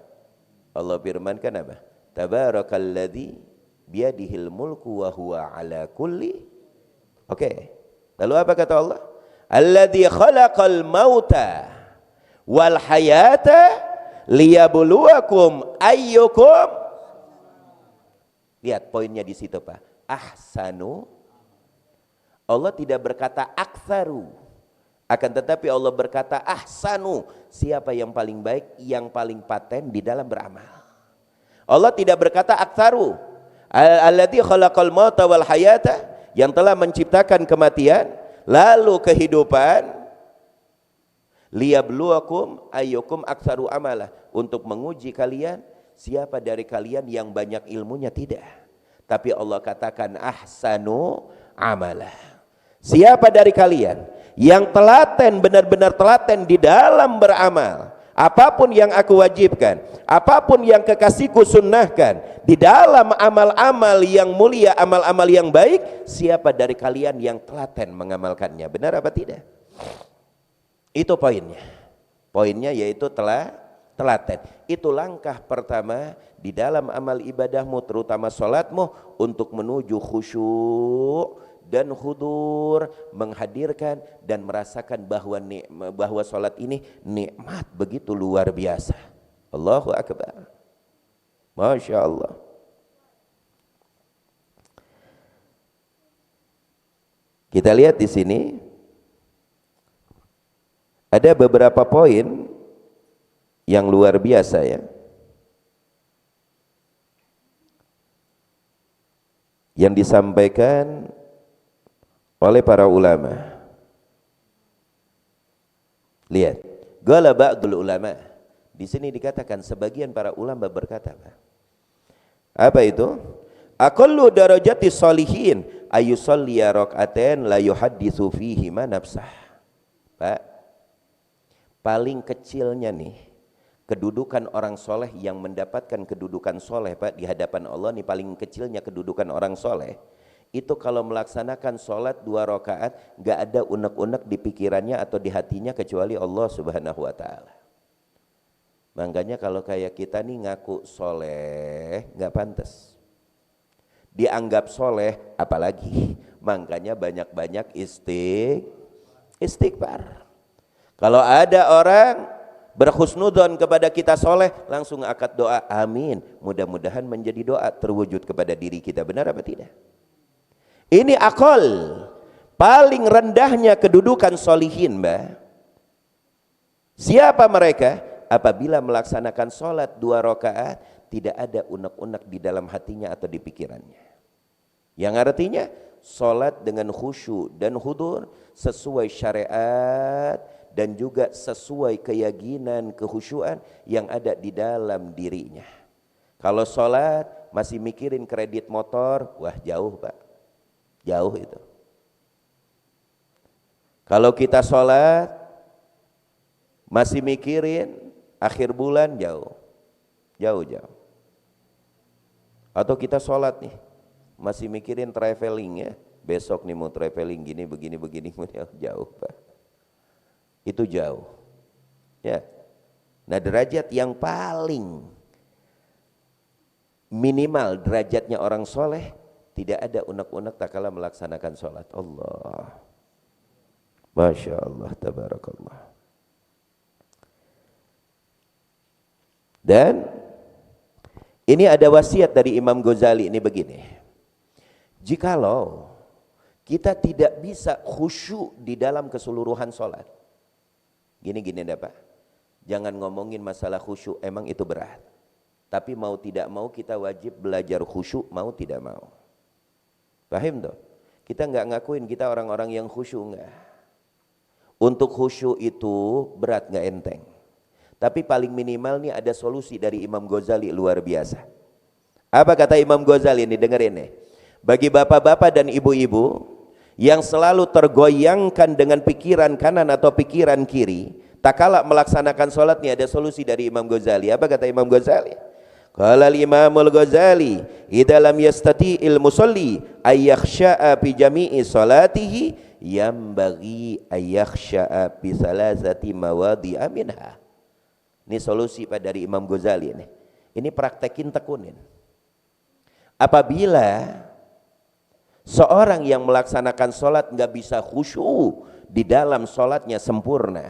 Allah firmankan apa? Tabarakalladzi biyadihil mulku wa huwa ala kulli. Oke. Lalu apa kata Allah? Alladzi khalaqal mauta wal hayata liyabluwakum ayyukum. Lihat poinnya di situ, Pak. Ahsanu. Allah tidak berkata aktsaru, akan tetapi Allah berkata ahsanu. Siapa yang paling baik, yang paling paten di dalam beramal. Allah tidak berkata aktsaru. Alladzi khalaqal mauta wal hayata, yang telah menciptakan kematian lalu kehidupan, liyabluwakum ayyukum aktsaru amalah, untuk menguji kalian siapa dari kalian yang banyak ilmunya. Tidak, tapi Allah katakan ahsanu amalah. Siapa dari kalian yang telaten, benar-benar telaten di dalam beramal, apapun yang aku wajibkan, apapun yang kekasihku sunnahkan, di dalam amal-amal yang mulia, amal-amal yang baik, siapa dari kalian yang telaten mengamalkannya? Benar apa tidak? Itu poinnya. Poinnya yaitu telaten. Itu langkah pertama di dalam amal ibadahmu, terutama sholatmu, untuk menuju khusyuk dan khudur, menghadirkan dan merasakan bahwa sholat ini nikmat begitu luar biasa. Allahu Akbar. Masya Allah. Kita lihat di sini ada beberapa poin yang luar biasa ya, yang disampaikan oleh para ulama. Lihat, qala ba'dul ulama. Di sini dikatakan sebagian para ulama berkata, apa itu? Aqallu darajati sholihin ayusalliya rak'atain la yuhadditsu fihi ma nafsah. Pak, paling kecilnya nih kedudukan orang soleh yang mendapatkan kedudukan soleh, Pak, di hadapan Allah nih, paling kecilnya kedudukan orang soleh itu kalau melaksanakan sholat 2 rakaat gak ada unek-unek di pikirannya atau di hatinya kecuali Allah Subhanahu wa ta'ala. Makanya kalau kayak kita nih ngaku soleh gak pantas, dianggap soleh apalagi. Makanya banyak-banyak istighfar. Kalau ada orang berhusnudzon kepada kita soleh, langsung akad doa, amin, mudah-mudahan menjadi doa terwujud kepada diri kita. Benar apa tidak? Ini akal paling rendahnya kedudukan solihin, Mbak. Siapa mereka? Apabila melaksanakan sholat 2 rakaat tidak ada unek-unek di dalam hatinya atau di pikirannya, yang artinya sholat dengan khusyuk dan hudur sesuai syariat dan juga sesuai keyakinan, kehusyuan yang ada di dalam dirinya. Kalau sholat masih mikirin kredit motor, wah jauh, Pak. Jauh itu. Kalau kita sholat masih mikirin akhir bulan, jauh. Atau kita sholat nih masih mikirin traveling ya, besok nih mau traveling gini begini jauh, Pak. Itu jauh ya. Nah, derajat yang paling minimal derajatnya orang soleh, tidak ada unek-unek tak kala melaksanakan sholat. Allah, Masya Allah, tabarakallah. Dan ini ada wasiat dari Imam Ghazali ini begini, jikalau kita tidak bisa khusyuk di dalam keseluruhan sholat, gini dah Pak, jangan ngomongin masalah khusyuk, emang itu berat, tapi mau tidak mau kita wajib belajar khusyuk, mau tidak mau. Paham toh? Kita nggak ngakuin kita orang-orang yang khusyuk, enggak. Untuk khusyuk itu berat, nggak enteng. Tapi paling minimal nih ada solusi dari Imam Ghazali luar biasa. Apa kata Imam Ghazali ini? Dengerin nih. Bagi bapak-bapak dan ibu-ibu yang selalu tergoyangkan dengan pikiran kanan atau pikiran kiri, tak kala melaksanakan sholat nih, ada solusi dari Imam Ghazali. Apa kata Imam Ghazali? Qala al-Imamul Ghazali, idza lam yastati'il musalli ay yakhsha'a fi jami'i salatihi yambaghi ay yakhsha'a fi salasati mawadhi'a minha. Ini solusi Pak dari Imam Ghazali ini. Ini praktekin, tekunin. Apabila seorang yang melaksanakan sholat nggak bisa khusyuk di dalam sholatnya sempurna,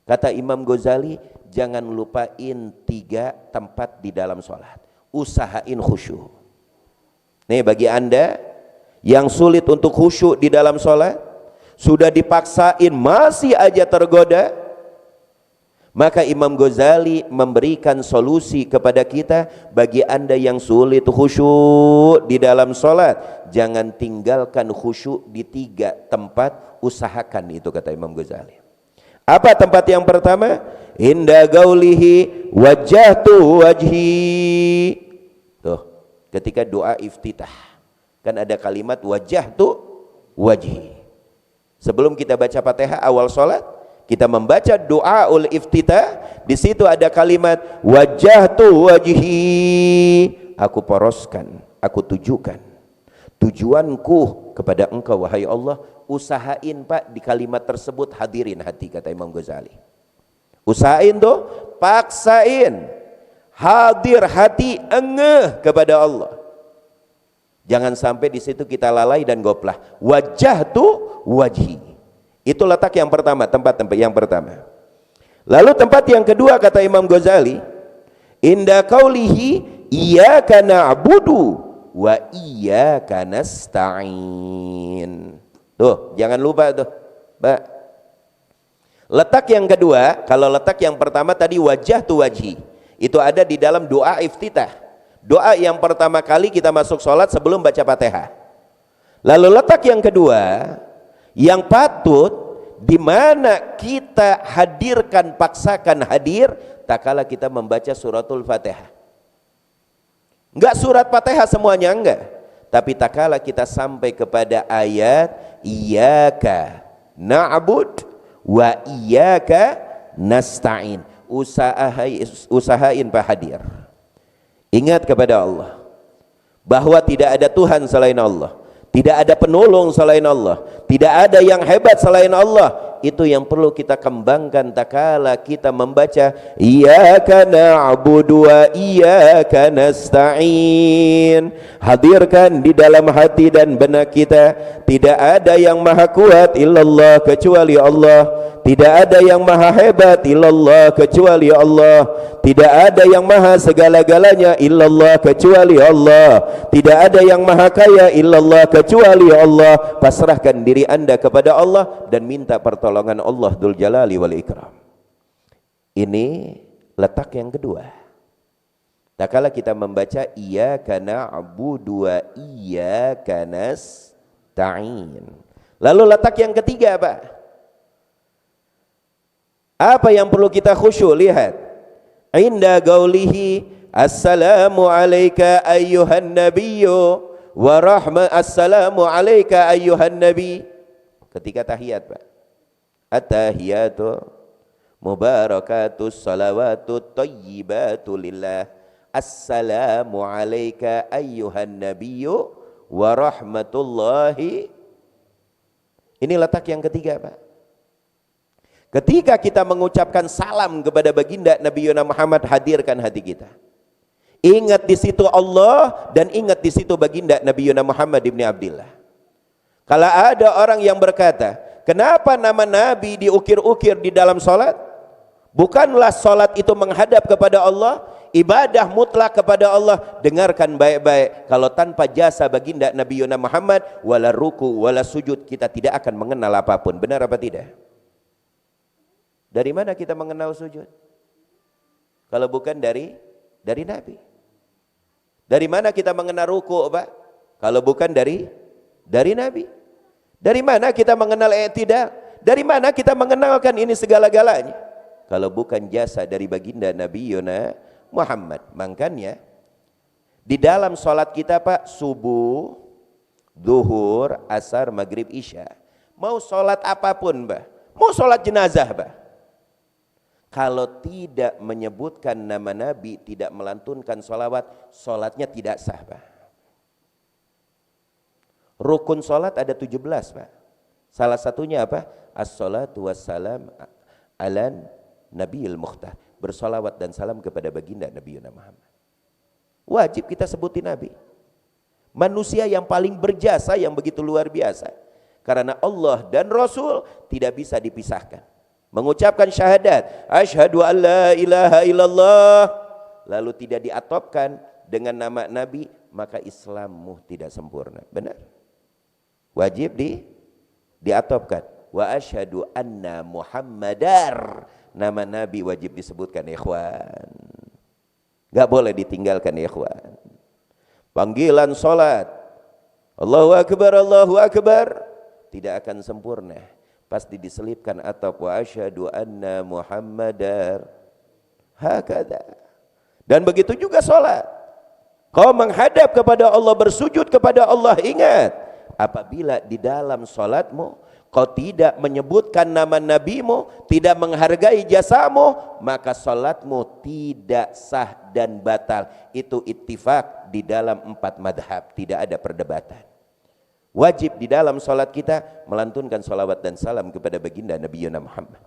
kata Imam Ghazali, jangan lupain 3 tempat di dalam sholat, usahain khusyuk. Nih bagi anda yang sulit untuk khusyuk di dalam sholat, sudah dipaksain masih aja tergoda, maka Imam Ghazali memberikan solusi kepada kita. Bagi anda yang sulit khusyuk di dalam sholat, jangan tinggalkan khusyuk di 3 tempat, usahakan itu, kata Imam Ghazali. Apa tempat yang pertama? Inda gaulihi wajjahtu wajhi. Tuh, ketika doa iftitah kan ada kalimat wajjahtu wajhi. Sebelum kita baca Fatihah awal sholat, kita membaca doa ul iftitah, di situ ada kalimat wajjahtu wajhi, aku poroskan, aku tujukan tujuanku kepada engkau wahai Allah. Usahain Pak di kalimat tersebut hadirin hati, kata Imam Ghazali. Usahain tuh, paksain hadir hati, engeh kepada Allah. Jangan sampai di situ kita lalai dan goplah. Wajjahtu wajhi, itu letak yang pertama, tempat yang pertama. Lalu tempat yang kedua kata Imam Ghazali, inda qaulihi iyyaka na'budu wa iyyaka nasta'in. Tuh, jangan lupa tuh, Mbak. Letak yang kedua, kalau letak yang pertama tadi wajjahtu wajhi, itu ada di dalam doa iftitah. Doa yang pertama kali kita masuk sholat sebelum baca Fatihah. Lalu letak yang kedua, yang patut di mana kita hadirkan, paksakan hadir, tak kala kita membaca suratul Fatihah. Enggak surat Fatihah semuanya, enggak. Tapi tak kala kita sampai kepada ayat iyyaka na'bud wa iyyaka nasta'in, usahain Pak hadir. Ingat kepada Allah bahwa tidak ada Tuhan selain Allah, tidak ada penolong selain Allah, tidak ada yang hebat selain Allah. Itu yang perlu kita kembangkan takala kita membaca iyyaka na'budu wa iyyaka nasta'in. Hadirkan di dalam hati dan benak kita, tidak ada yang maha kuat illallah kecuali Allah, tidak ada yang maha hebat illallah kecuali Allah, tidak ada yang maha segala-galanya illallah kecuali Allah, tidak ada yang maha kaya illallah kecuali Allah. Pasrahkan diri anda kepada Allah dan minta pertolongan Allah Dzul Jalali wal Ikram. Ini letak yang kedua. Tak kala kita membaca iyyaka na'budu wa iyyaka nasta'in. Lalu letak yang ketiga Pak, apa yang perlu kita khusyuk? Lihat, inda gaulihi assalamu alayka ayyuhan nabiyyu wa rahmat, assalamu alayka ayyuhan nabi. Ketika tahiyat Pak, at-tahiyatu mubarakatus salawatu thayyibatu lillah, assalamu alayka ayyuhan nabiyyu wa rahmatullahi. Ini letak yang ketiga Pak. Ketika kita mengucapkan salam kepada baginda Nabi Yuna Muhammad, hadirkan hati kita. Ingat di situ Allah dan ingat di situ baginda Nabi Yuna Muhammad ibni Abdillah. Kalau ada orang yang berkata, kenapa nama Nabi diukir-ukir di dalam sholat? Bukanlah sholat itu menghadap kepada Allah, ibadah mutlak kepada Allah. Dengarkan baik-baik, kalau tanpa jasa baginda Nabi Yuna Muhammad, wala ruku wala sujud, kita tidak akan mengenal apapun. Benar apa tidak? Dari mana kita mengenal sujud? Kalau bukan dari Nabi. Dari mana kita mengenal ruku Pak? Kalau bukan dari Nabi. Dari mana kita mengenal i'tidal? Dari mana kita mengenalkan ini segala-galanya? Kalau bukan jasa dari baginda Nabi Yuna Muhammad. Makanya di dalam sholat kita Pak, subuh, zuhur, asar, maghrib, isya, mau sholat apapun Pak, mau sholat jenazah Pak, kalau tidak menyebutkan nama Nabi, tidak melantunkan sholawat, sholatnya tidak sah Pak. Rukun sholat ada 17 Pak. Salah satunya apa? As-salatu wassalam ala Nabiyil Mukhtar, bersolawat dan salam kepada baginda Nabi Yuna Muhammad. Wajib kita sebutin Nabi. manusia yang paling berjasa, yang begitu luar biasa. Karena Allah dan Rasul tidak bisa dipisahkan. Mengucapkan syahadat, asyhadu an la ilaha illallah, lalu tidak diatopkan dengan nama Nabi, maka Islammu tidak sempurna. Benar? Wajib diatopkan. Wa asyhadu anna Muhammadar, nama Nabi wajib disebutkan, ikhwan. Gak boleh ditinggalkan, ikhwan. Panggilan salat, Allahu Akbar, tidak akan sempurna, pasti diselipkan atop wa asyhadu anna Muhammadar, hakada. Dan begitu juga salat. Kau menghadap kepada Allah, bersujud kepada Allah, ingat, apabila di dalam salatmu kau tidak menyebutkan nama nabimu, tidak menghargai jasamu, maka salatmu tidak sah dan batal. Itu ittifaq di dalam 4 madhab, tidak ada perdebatan. Wajib di dalam salat kita melantunkan salawat dan salam kepada baginda Nabi Muhammad.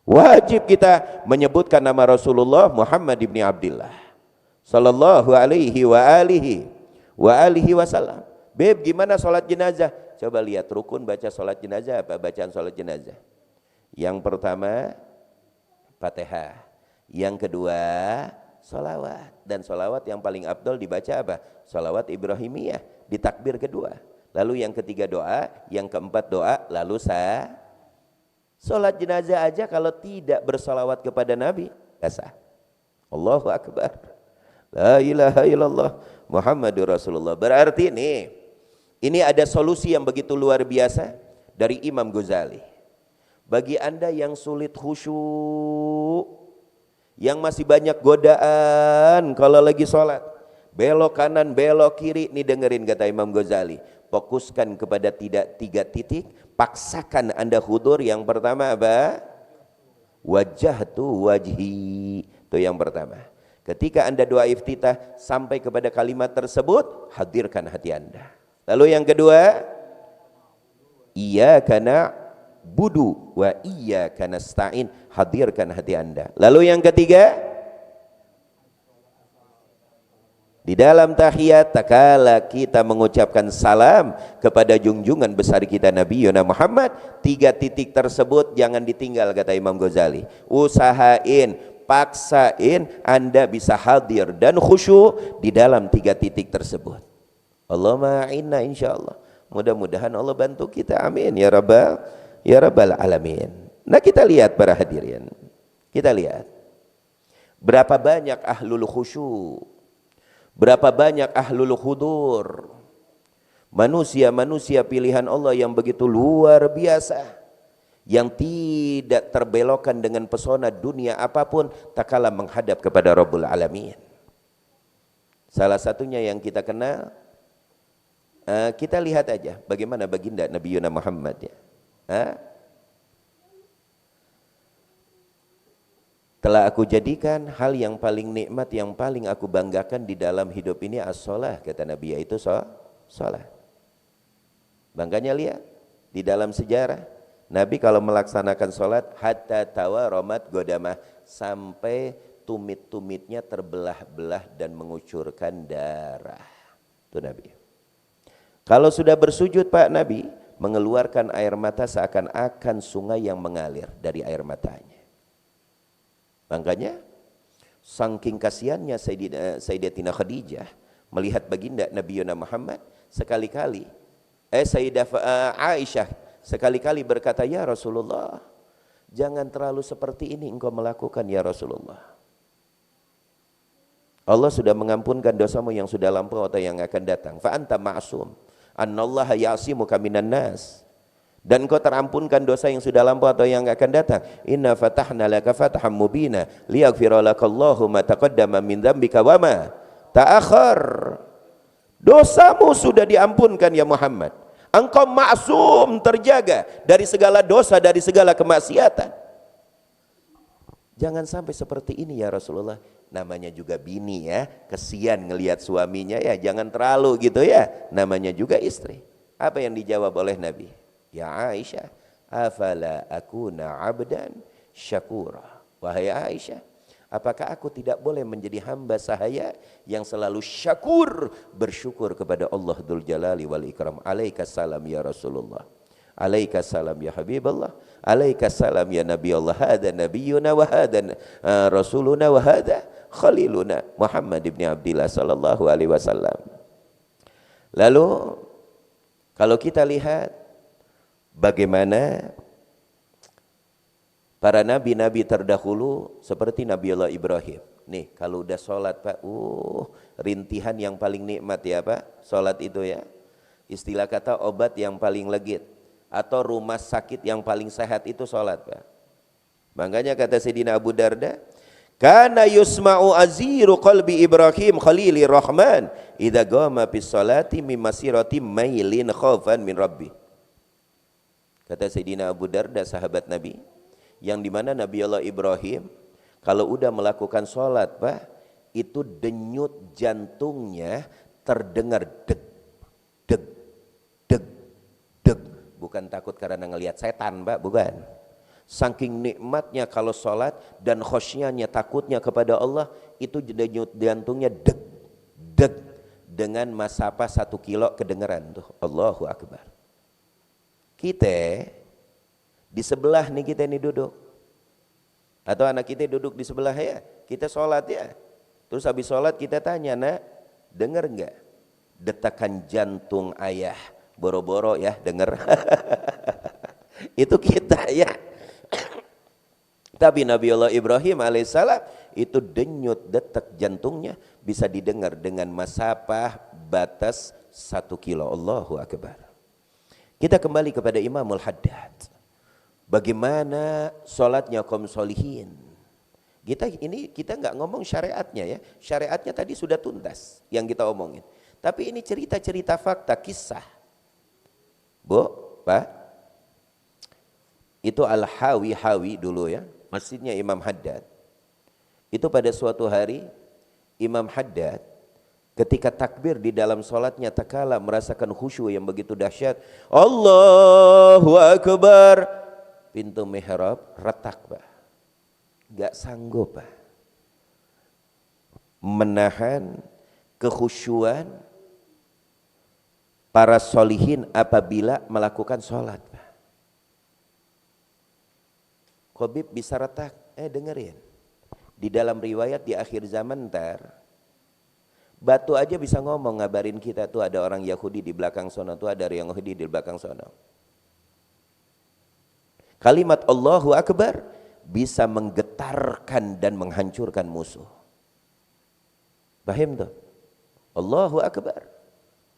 Wajib kita menyebutkan nama Rasulullah Muhammad ibn Abdullah sallallahu alaihi wasallam. Beb, gimana salat jenazah? Coba lihat rukun baca salat jenazah apa bacaan salat jenazah. Yang pertama Fatihah, yang kedua salawat, dan salawat yang paling afdal dibaca apa? Salawat Ibrahimiyah di takbir kedua. Lalu yang ketiga doa, yang keempat doa, lalu salat jenazah aja kalau tidak bersalawat kepada Nabi gak sah. Allahu Akbar, la ilaha illallah Muhammadur Rasulullah. Berarti ini ada solusi yang begitu luar biasa dari Imam Ghazali. Bagi Anda yang sulit khusyuk, yang masih banyak godaan kalau lagi sholat, belok kanan, belok kiri, nih dengerin kata Imam Ghazali. Fokuskan kepada 3 titik, paksakan Anda hudur. Yang pertama apa? Wajjahtu wajhi, itu yang pertama. Ketika Anda doa iftitah sampai kepada kalimat tersebut, hadirkan hati Anda. Lalu yang kedua, iyyaka na'budu wa iyyaka nasta'in, hadirkan hati Anda. Lalu yang ketiga, di dalam tahiyat takala kita mengucapkan salam kepada junjungan besar kita Nabi Muhammad, 3 titik tersebut jangan ditinggal kata Imam Ghazali. Usahain, paksain Anda bisa hadir dan khusyuk di dalam 3 titik tersebut. Allahumma inna insyaallah. Mudah-mudahan Allah bantu kita, amin ya rabbal alamin. Nah, kita lihat para hadirin, kita lihat berapa banyak ahlul khusyuk, berapa banyak ahlul hudur, manusia-manusia pilihan Allah yang begitu luar biasa, yang tidak terbelokkan dengan pesona dunia apapun tak kala menghadap kepada Rabbul Alamin. Salah satunya yang kita kenal, kita lihat aja bagaimana baginda Nabi Muhammad ya. Telah aku jadikan hal yang paling nikmat, yang paling aku banggakan di dalam hidup ini as-shalah, kata Nabi, yaitu shalah. Bangkanya lihat di dalam sejarah Nabi kalau melaksanakan sholat hatta tawaramat godamah, sampai tumit-tumitnya terbelah-belah dan mengucurkan darah. Itu Nabi. Kalau sudah bersujud Pak Nabi mengeluarkan air mata seakan-akan sungai yang mengalir dari air matanya. Makanya saking kasihannya Sayyidatina Khadijah melihat baginda Nabi Muhammad, sekali-kali Sayyidah Aisyah sekali-kali berkata, ya Rasulullah, jangan terlalu seperti ini engkau melakukan ya Rasulullah. Allah sudah mengampunkan dosamu yang sudah lampau atau yang akan datang. Fa anta ma'sum, annallaha ya'simuka minan nas. Dan engkau terampunkan dosa yang sudah lampau atau yang akan datang. Inna fatahna laka fathan mubina liyaghfira lakallahu ma taqaddama min dzambika wa ma ta'akhkhar. Dosamu sudah diampunkan ya Muhammad. Engkau maksum, terjaga dari segala dosa, dari segala kemaksiatan. Jangan sampai seperti ini ya Rasulullah. Namanya juga bini ya, kesian ngelihat suaminya ya, jangan terlalu gitu ya. Namanya juga istri. Apa yang dijawab oleh Nabi? Ya Aisyah, afala akuna abdan syakura. Wahai Aisyah, Apakah aku tidak boleh menjadi hamba sahaya yang selalu syakur, bersyukur kepada Allah Dzul Jalali wal Ikram. Alaikassalam ya Rasulullah, alaikassalam ya Habiballah, alaikassalam ya Nabi Allah. Hada nabiyuna wa hada rasuluna wa hada khaliluna Muhammad ibn Abdillah sallallahu alaihi wasallam. Lalu kalau kita lihat bagaimana para nabi-nabi terdahulu seperti Nabi Allah Ibrahim. Nih kalau udah sholat Pak, rintihan yang paling nikmat ya Pak, sholat itu ya. Istilah kata obat yang paling legit atau rumah sakit yang paling sehat itu sholat Pak. Makanya kata Sayyidina Abu Darda, kana yusma'u aziru qalbi Ibrahim khalili rahman idza qama bis salati min masirati mailin khaufan min rabbi. Kata Sayyidina Abu Darda, sahabat Nabi, yang dimana Nabi Allah Ibrahim kalau udah melakukan sholat Pak, itu denyut jantungnya terdengar deg deg deg deg, bukan takut karena ngelihat setan Pak, bukan. Saking nikmatnya kalau sholat dan khosyanya, takutnya kepada Allah, itu denyut jantungnya deg deg, dengan masafa 1 kilo kedengeran tuh. Allahu Akbar. Kita di sebelah nih, kita ini duduk, atau anak kita duduk di sebelah ya, kita sholat ya, terus habis sholat kita tanya, nak dengar enggak detakan jantung ayah? Boro-boro ya dengar. Itu kita ya. Tapi Nabi Allah Ibrahim alaihissalam itu denyut detak jantungnya bisa didengar dengan masafah batas 1 kilo. Allahu Akbar. Kita kembali kepada Imamul Haddad. Bagaimana sholatnya kaum solihin. Kita nggak ngomong syariatnya ya. Syariatnya tadi sudah tuntas yang kita omongin. Tapi ini cerita-cerita fakta, kisah. Bu, Pak, itu Al-Hawi dulu ya, masjidnya Imam Haddad. Itu pada suatu hari Imam Haddad ketika takbir di dalam sholatnya takala merasakan khusyuk yang begitu dahsyat. Allahu Akbar. Pintu mihrab retak Pak, gak sanggup Pak menahan kekhusyuan para solihin apabila melakukan sholat Pak. Khobib bisa retak, dengerin, di dalam riwayat di akhir zaman ntar batu aja bisa ngomong ngabarin kita tuh ada orang Yahudi di belakang sono, tuh ada orang Yahudi di belakang sono. Kalimat Allahu Akbar bisa menggetarkan dan menghancurkan musuh. Paham tuh? Allahu Akbar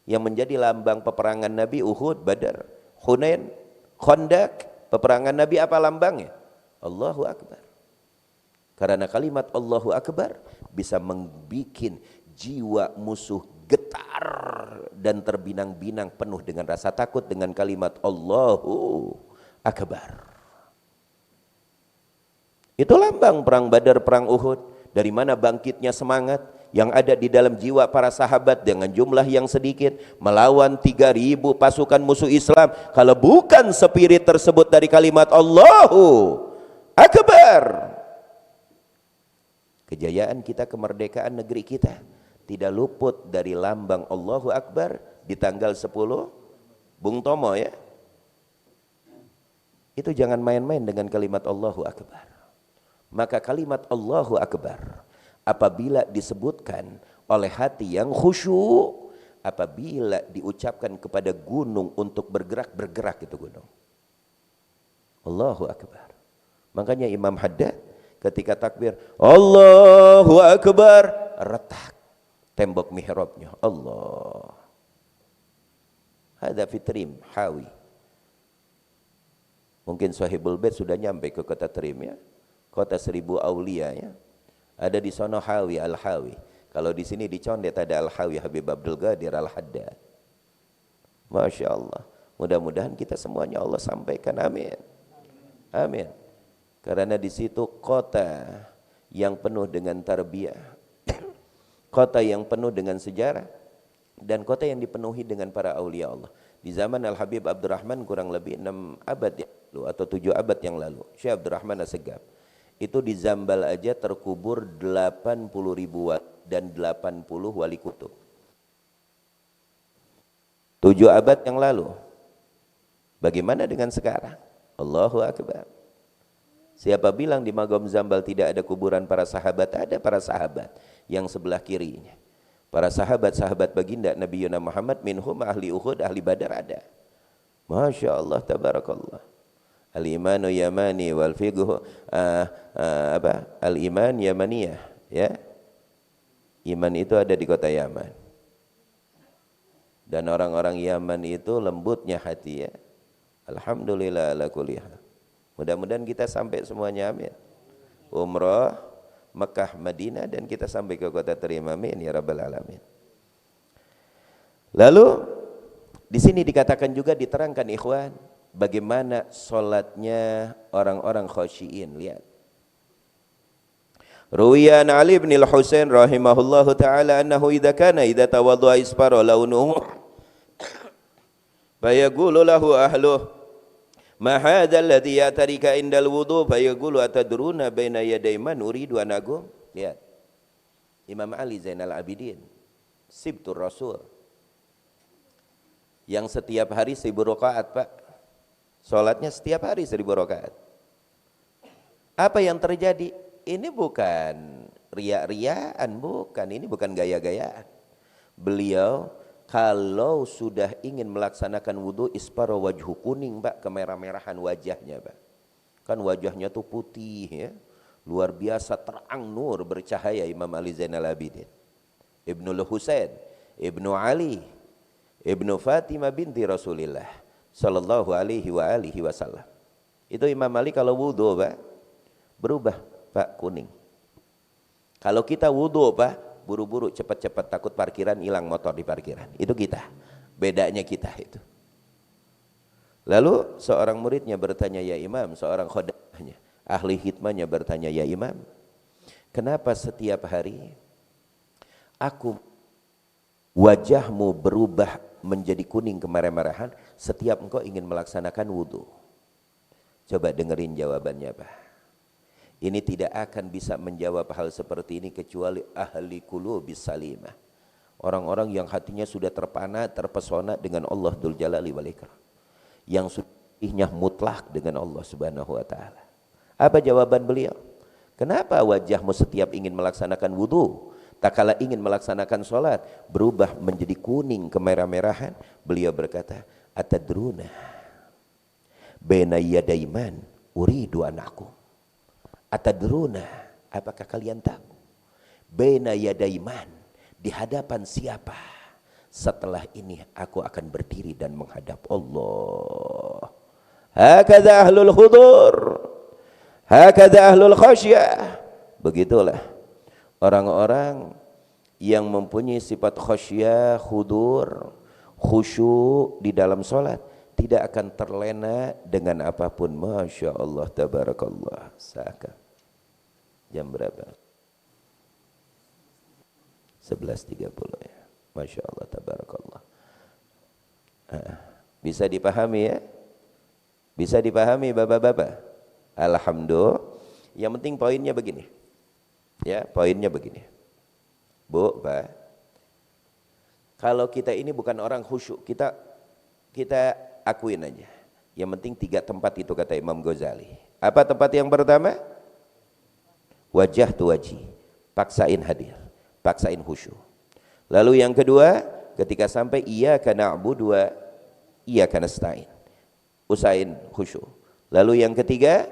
yang menjadi lambang peperangan Nabi Uhud, Badar, Hunain, Khandaq. Peperangan Nabi apa lambangnya? Allahu Akbar. Karena kalimat Allahu Akbar bisa membuat jiwa musuh getar dan terbinang-binang penuh dengan rasa takut dengan kalimat Allahu Akbar. Itu lambang perang Badar, perang Uhud. Dari mana bangkitnya semangat yang ada di dalam jiwa para sahabat dengan jumlah yang sedikit melawan 3.000 pasukan musuh Islam. Kalau bukan spirit tersebut dari kalimat Allahu Akbar, kejayaan kita, kemerdekaan negeri kita tidak luput dari lambang Allahu Akbar di tanggal 10 Bung Tomo ya. Itu jangan main-main dengan kalimat Allahu Akbar. Maka kalimat Allahu Akbar apabila disebutkan oleh hati yang khusyuk, apabila diucapkan kepada gunung untuk bergerak itu gunung. Allahu Akbar. Makanya Imam Haddad ketika takbir Allahu Akbar, retak tembok mihrabnya. Allah. Hada fitrim Hawi. Mungkin Sahibul Bait sudah nyampe ke kota Trim ya. Kota 1000 aulia ya. Ada di sono Hawi, Al-Hawi. Kalau di sini di Condet ada Al-Hawi Habib Abdul Qadir Al-Haddad. Masya Allah. Mudah-mudahan kita semuanya Allah sampaikan. Amin. Amin. Karena di situ kota yang penuh dengan tarbiyah, kota yang penuh dengan sejarah, dan kota yang dipenuhi dengan para aulia Allah. Di zaman Al-Habib Abdurrahman kurang lebih 6 abad yang lalu atau 7 abad yang lalu, Syekh Abdurrahman As-Segaf Itu di Zambal aja terkubur 80.000 wali dan 80 wali kutub. 7 abad yang lalu. Bagaimana dengan sekarang? Allahu Akbar. Siapa bilang di Magom Zambal tidak ada kuburan para sahabat? Ada para sahabat yang sebelah kirinya. Para sahabat-sahabat baginda Nabi Yuna Muhammad, minhum ahli Uhud, ahli Badar ada. Masya Allah, tabarakallah. Al-imanu yamani wal fiqhu al-iman yamaniyah, ya. Iman itu ada di kota Yaman. Dan orang-orang Yaman itu lembutnya hati, ya. Alhamdulillah ala kulli hal. Mudah-mudahan kita sampai semuanya, amin. Umrah Mekah, Madinah, dan kita sampai ke kota terima, amin ya rabbal alamin. Lalu di sini dikatakan juga, diterangkan ikhwan, bagaimana solatnya orang-orang khasyiin. Lihat. Ruwiyan Ali bin al-Husain rahimahullahu ta'ala annahu idza kana idza tawaddu'a isfara launuhu fayaqulu lahu ahluh ma hadha alladhi yatarika indal wudu fayaqulu atadruna baina yaday man uridu an agum. Lihat. Imam Ali Zainal Abidin, Sibtur Rasul, yang setiap hari 1000 rakaat, Pak. Salatnya setiap hari 1000 rakaat. Apa yang terjadi? Ini bukan riak-riaan, bukan. Ini bukan gaya-gayaan. Beliau kalau sudah ingin melaksanakan wudu, isfara wajhu, kuning, Pak, kemerah-merahan wajahnya, Pak. Kan wajahnya tuh putih, ya. Luar biasa terang nur bercahaya Imam Ali Zainal Abidin. Ibnul Husain, Ibnu Ali, Ibnu Fatimah binti Rasulillah sallallahu alaihi wa alihi wasallam. Itu Imam Ali kalau wudu, Pak, berubah, Pak, kuning. Kalau kita wudu, Pak, buru-buru, cepat-cepat, takut parkiran hilang motor di parkiran. Itu kita. Bedanya kita itu. Lalu seorang muridnya bertanya, ya Imam, seorang khodamnya, ahli hikmahnya bertanya, ya Imam, kenapa setiap hari aku wajahmu berubah menjadi kuning kemerah-merahan setiap engkau ingin melaksanakan wudu? Coba dengerin jawabannya, Pak. Ini tidak akan bisa menjawab hal seperti ini kecuali ahli qulubis salimah. Orang-orang yang hatinya sudah terpana, terpesona dengan Allah Dzul Jalali wal Ikram. Yang sudah mutlak dengan Allah Subhanahu wa taala. Apa jawaban beliau? Kenapa wajahmu setiap ingin melaksanakan wudu, tak kala ingin melaksanakan sholat, berubah menjadi kuning kemerah-merahan? Beliau berkata, atadruna baina yadaiman uridu anakum. Atadruna, apakah kalian tahu? Baina yadaiman, di hadapan siapa? Setelah ini aku akan berdiri dan menghadap Allah. Hakadha ahlul khudur, hakadha ahlul khasyah. Begitulah orang-orang yang mempunyai sifat khasyah, khudur, khusyuk di dalam sholat, tidak akan terlena dengan apapun. Masya Allah, tabarakallah. Seakan. Jam berapa? 11.30, ya. Masya Allah, tabarakallah. Bisa dipahami, ya? Bisa dipahami, bapak-bapak? Alhamdulillah. Yang penting poinnya begini, ya, poinnya begini, Bu, Pak. Kalau kita ini bukan orang khusyuk, kita akuin aja. Yang penting 3 tempat itu kata Imam Ghazali. Apa tempat yang pertama? Wajah tu wajih, paksain hadir, paksain khusyuk. Lalu yang kedua, ketika sampai iyyaka na'budu wa iyyaka nasta'in, usahain khusyuk. Lalu yang ketiga,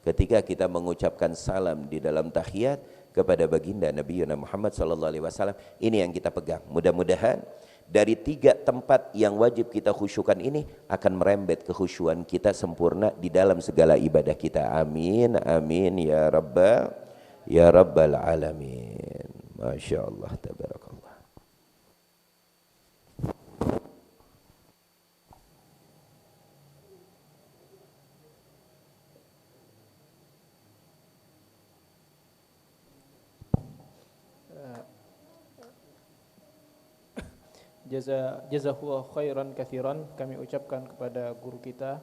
ketika kita mengucapkan salam di dalam tahiyat kepada baginda Nabi Muhammad sallallahu alaihi wasallam, ini yang kita pegang. Mudah-mudahan dari 3 tempat yang wajib kita khusyukan ini akan merembet kekhusyuan kita sempurna di dalam segala ibadah kita. Amin, amin ya rabbal alamin. Masya Allah, tabarakallah. Jazakallahu khairan katsiran, kami ucapkan kepada guru kita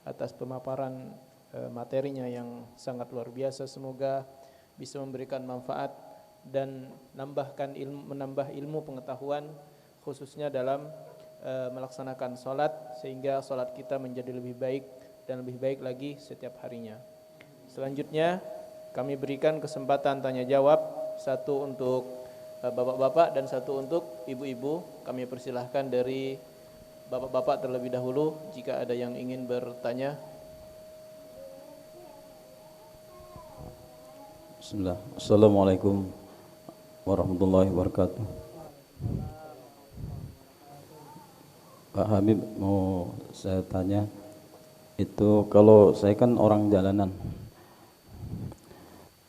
atas pemaparan materinya yang sangat luar biasa. Semoga bisa memberikan manfaat dan menambah ilmu pengetahuan khususnya dalam melaksanakan sholat, sehingga sholat kita menjadi lebih baik dan lebih baik lagi setiap harinya. Selanjutnya kami berikan kesempatan tanya jawab, satu untuk bapak-bapak dan satu untuk ibu-ibu. Kami persilahkan dari bapak-bapak terlebih dahulu jika ada yang ingin bertanya. Bismillah. Assalamualaikum warahmatullahi wabarakatuh. Pak Habib, mau saya tanya, itu kalau saya kan orang jalanan,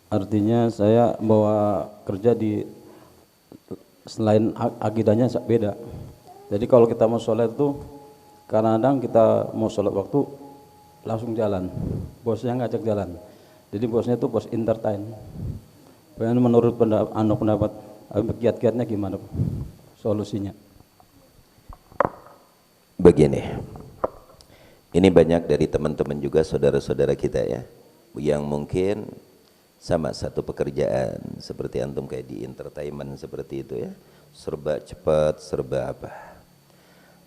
artinya saya bawa kerja di selain akidahnya beda. Jadi kalau kita mau sholat itu kadang-kadang kita mau sholat waktu langsung jalan, bosnya ngajak jalan. Jadi bosnya itu bos entertain. Menurut pendapat kiat-kiatnya gimana, solusinya? Begini, ini banyak dari teman-teman juga saudara-saudara kita ya, yang mungkin sama satu pekerjaan seperti antum kayak di entertainment seperti itu ya, serba cepat, serba apa.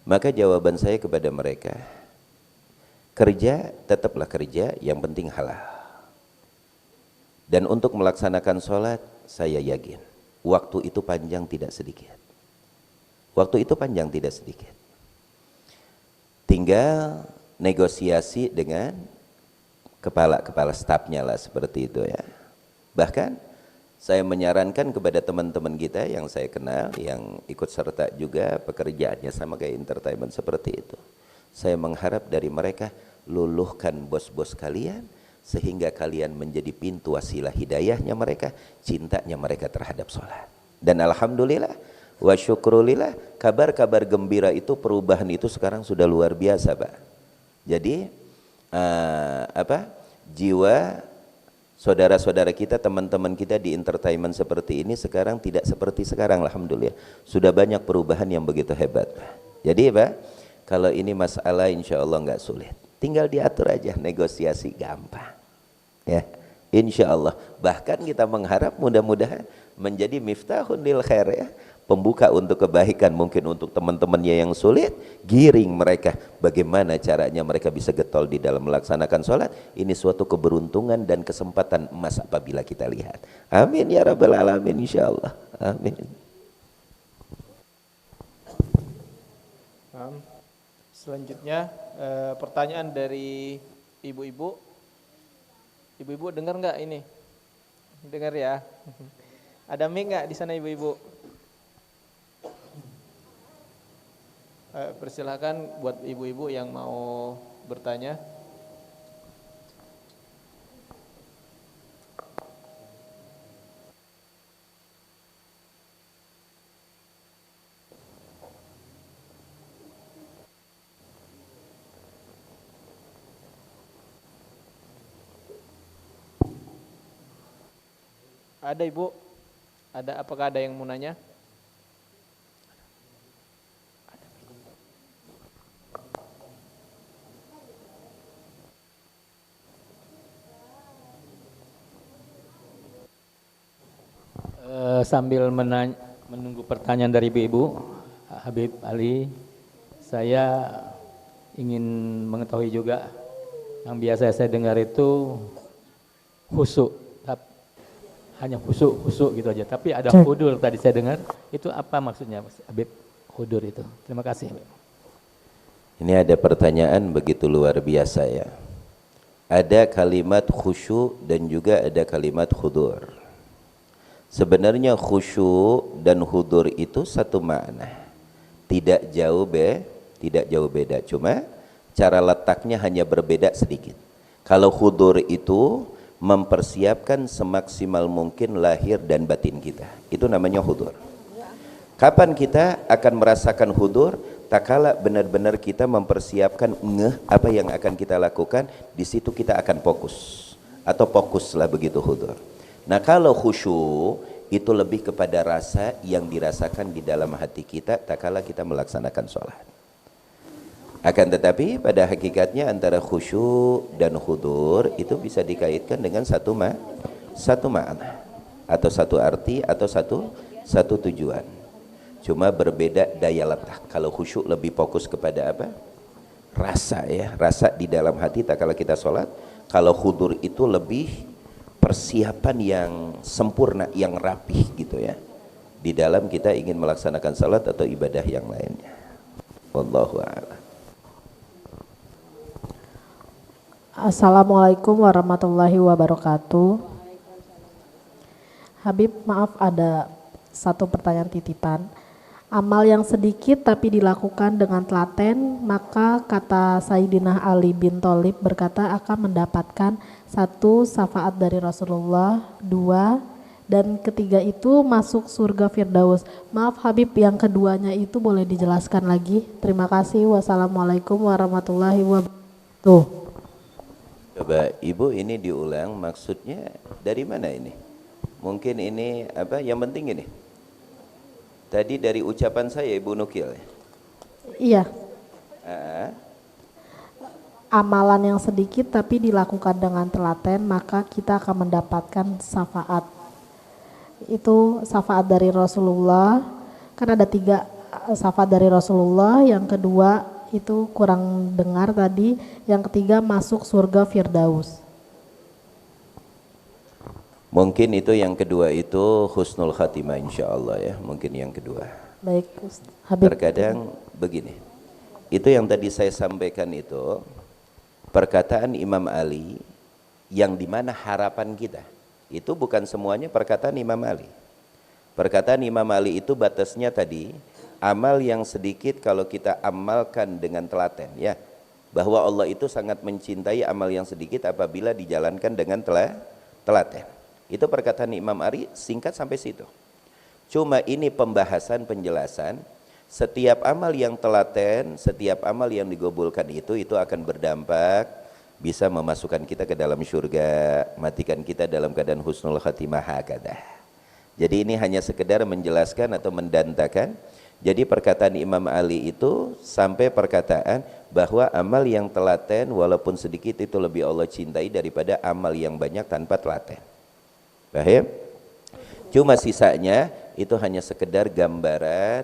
Maka jawaban saya kepada mereka, kerja tetaplah kerja, yang penting halal. Dan untuk melaksanakan sholat, saya yakin waktu itu panjang tidak sedikit. Waktu itu panjang tidak sedikit. Tinggal negosiasi dengan kepala stafnya lah seperti itu ya. Bahkan saya menyarankan kepada teman-teman kita yang saya kenal, yang ikut serta juga pekerjaannya sama kayak entertainment seperti itu. Saya mengharap dari mereka, luluhkan bos-bos kalian, sehingga kalian menjadi pintu wasilah hidayahnya mereka, cintanya mereka terhadap sholat. Dan alhamdulillah wa syukrulillah, kabar-kabar gembira itu, perubahan itu sekarang sudah luar biasa Pak. Jadi jiwa saudara-saudara kita, teman-teman kita di entertainment seperti ini sekarang tidak seperti sekarang, alhamdulillah. Sudah banyak perubahan yang begitu hebat Pak. Jadi Pak, kalau ini masalah insya Allah nggak sulit, tinggal diatur aja, negosiasi gampang ya, insya Allah. Bahkan kita mengharap mudah-mudahan menjadi miftahun lil khair ya, pembuka untuk kebaikan. Mungkin untuk teman-temannya yang sulit, giring mereka bagaimana caranya mereka bisa getol di dalam melaksanakan sholat. Ini suatu keberuntungan dan kesempatan emas apabila kita lihat. Amin ya rabbal alamin, insya Allah. Amin. Selanjutnya pertanyaan dari ibu-ibu. Ibu-ibu dengar nggak ini? Dengar ya. Ada mic nggak di sana ibu-ibu? Persilakan buat ibu-ibu yang mau bertanya. Ada ibu? Ada, apakah ada yang mau nanya? Sambil menunggu pertanyaan dari ibu-ibu, Habib Ali, saya ingin mengetahui juga, yang biasa saya dengar itu khusyuk, hanya khusyuk gitu aja. Tapi ada hudur tadi saya dengar, itu apa maksudnya Habib, hudur itu? Terima kasih. Ini ada pertanyaan begitu luar biasa ya. Ada kalimat khusyuk dan juga ada kalimat hudur. Sebenarnya khusyuk dan hudur itu satu makna, tidak jauh beda, cuma cara letaknya hanya berbeda sedikit. Kalau hudur itu mempersiapkan semaksimal mungkin lahir dan batin kita, itu namanya hudur. Kapan kita akan merasakan hudur? Tak kala benar-benar kita mempersiapkan apa yang akan kita lakukan, di situ kita akan fokus atau fokuslah begitu hudur. Nah kalau khusyuk itu lebih kepada rasa yang dirasakan di dalam hati kita tak kala kita melaksanakan sholat. Akan tetapi pada hakikatnya antara khusyuk dan hudur itu bisa dikaitkan dengan satu makna atau satu arti atau satu tujuan. Cuma berbeda daya letak. Kalau khusyuk lebih fokus kepada apa? Rasa ya, rasa di dalam hati tak kala kita sholat. Kalau hudur itu lebih persiapan yang sempurna, yang rapih gitu ya, di dalam kita ingin melaksanakan salat atau ibadah yang lainnya. Wallahu a'lam. Assalamualaikum warahmatullahi wabarakatuh. Habib, maaf ada satu pertanyaan titipan. Amal yang sedikit tapi dilakukan dengan telaten, maka kata Sayyidina Ali bin Thalib berkata akan mendapatkan 1 syafaat dari Rasulullah, 2, dan ketiga itu masuk surga Firdaus. Maaf Habib, yang keduanya itu boleh dijelaskan lagi? Terima kasih. Wassalamualaikum warahmatullahi wabarakatuh. Coba Ibu ini diulang, maksudnya dari mana ini? Mungkin ini apa? Yang penting ini. Tadi dari ucapan saya Ibu nukil ya? Iya. Amalan yang sedikit tapi dilakukan dengan telaten, maka kita akan mendapatkan syafaat. Itu syafaat dari Rasulullah. Kan ada 3 syafaat dari Rasulullah. Yang kedua itu kurang dengar tadi. Yang ketiga masuk surga Firdaus. Mungkin itu yang kedua itu husnul khatimah insyaallah ya, mungkin yang kedua. Baik, Habib. Terkadang begini, itu yang tadi saya sampaikan itu perkataan Imam Ali yang dimana harapan kita itu bukan semuanya perkataan Imam Ali. Perkataan Imam Ali itu batasnya tadi amal yang sedikit kalau kita amalkan dengan telaten ya, bahwa Allah itu sangat mencintai amal yang sedikit apabila dijalankan dengan telaten. Itu perkataan Imam Ali, singkat sampai situ. Cuma ini pembahasan penjelasan, setiap amal yang telaten, setiap amal yang digabulkan itu akan berdampak bisa memasukkan kita ke dalam surga, matikan kita dalam keadaan husnul khatimah hakadah. Jadi ini hanya sekedar menjelaskan atau mendantakan. Jadi perkataan Imam Ali itu sampai perkataan bahwa amal yang telaten walaupun sedikit itu lebih Allah cintai daripada amal yang banyak tanpa telaten. Paham? Cuma sisanya itu hanya sekedar gambaran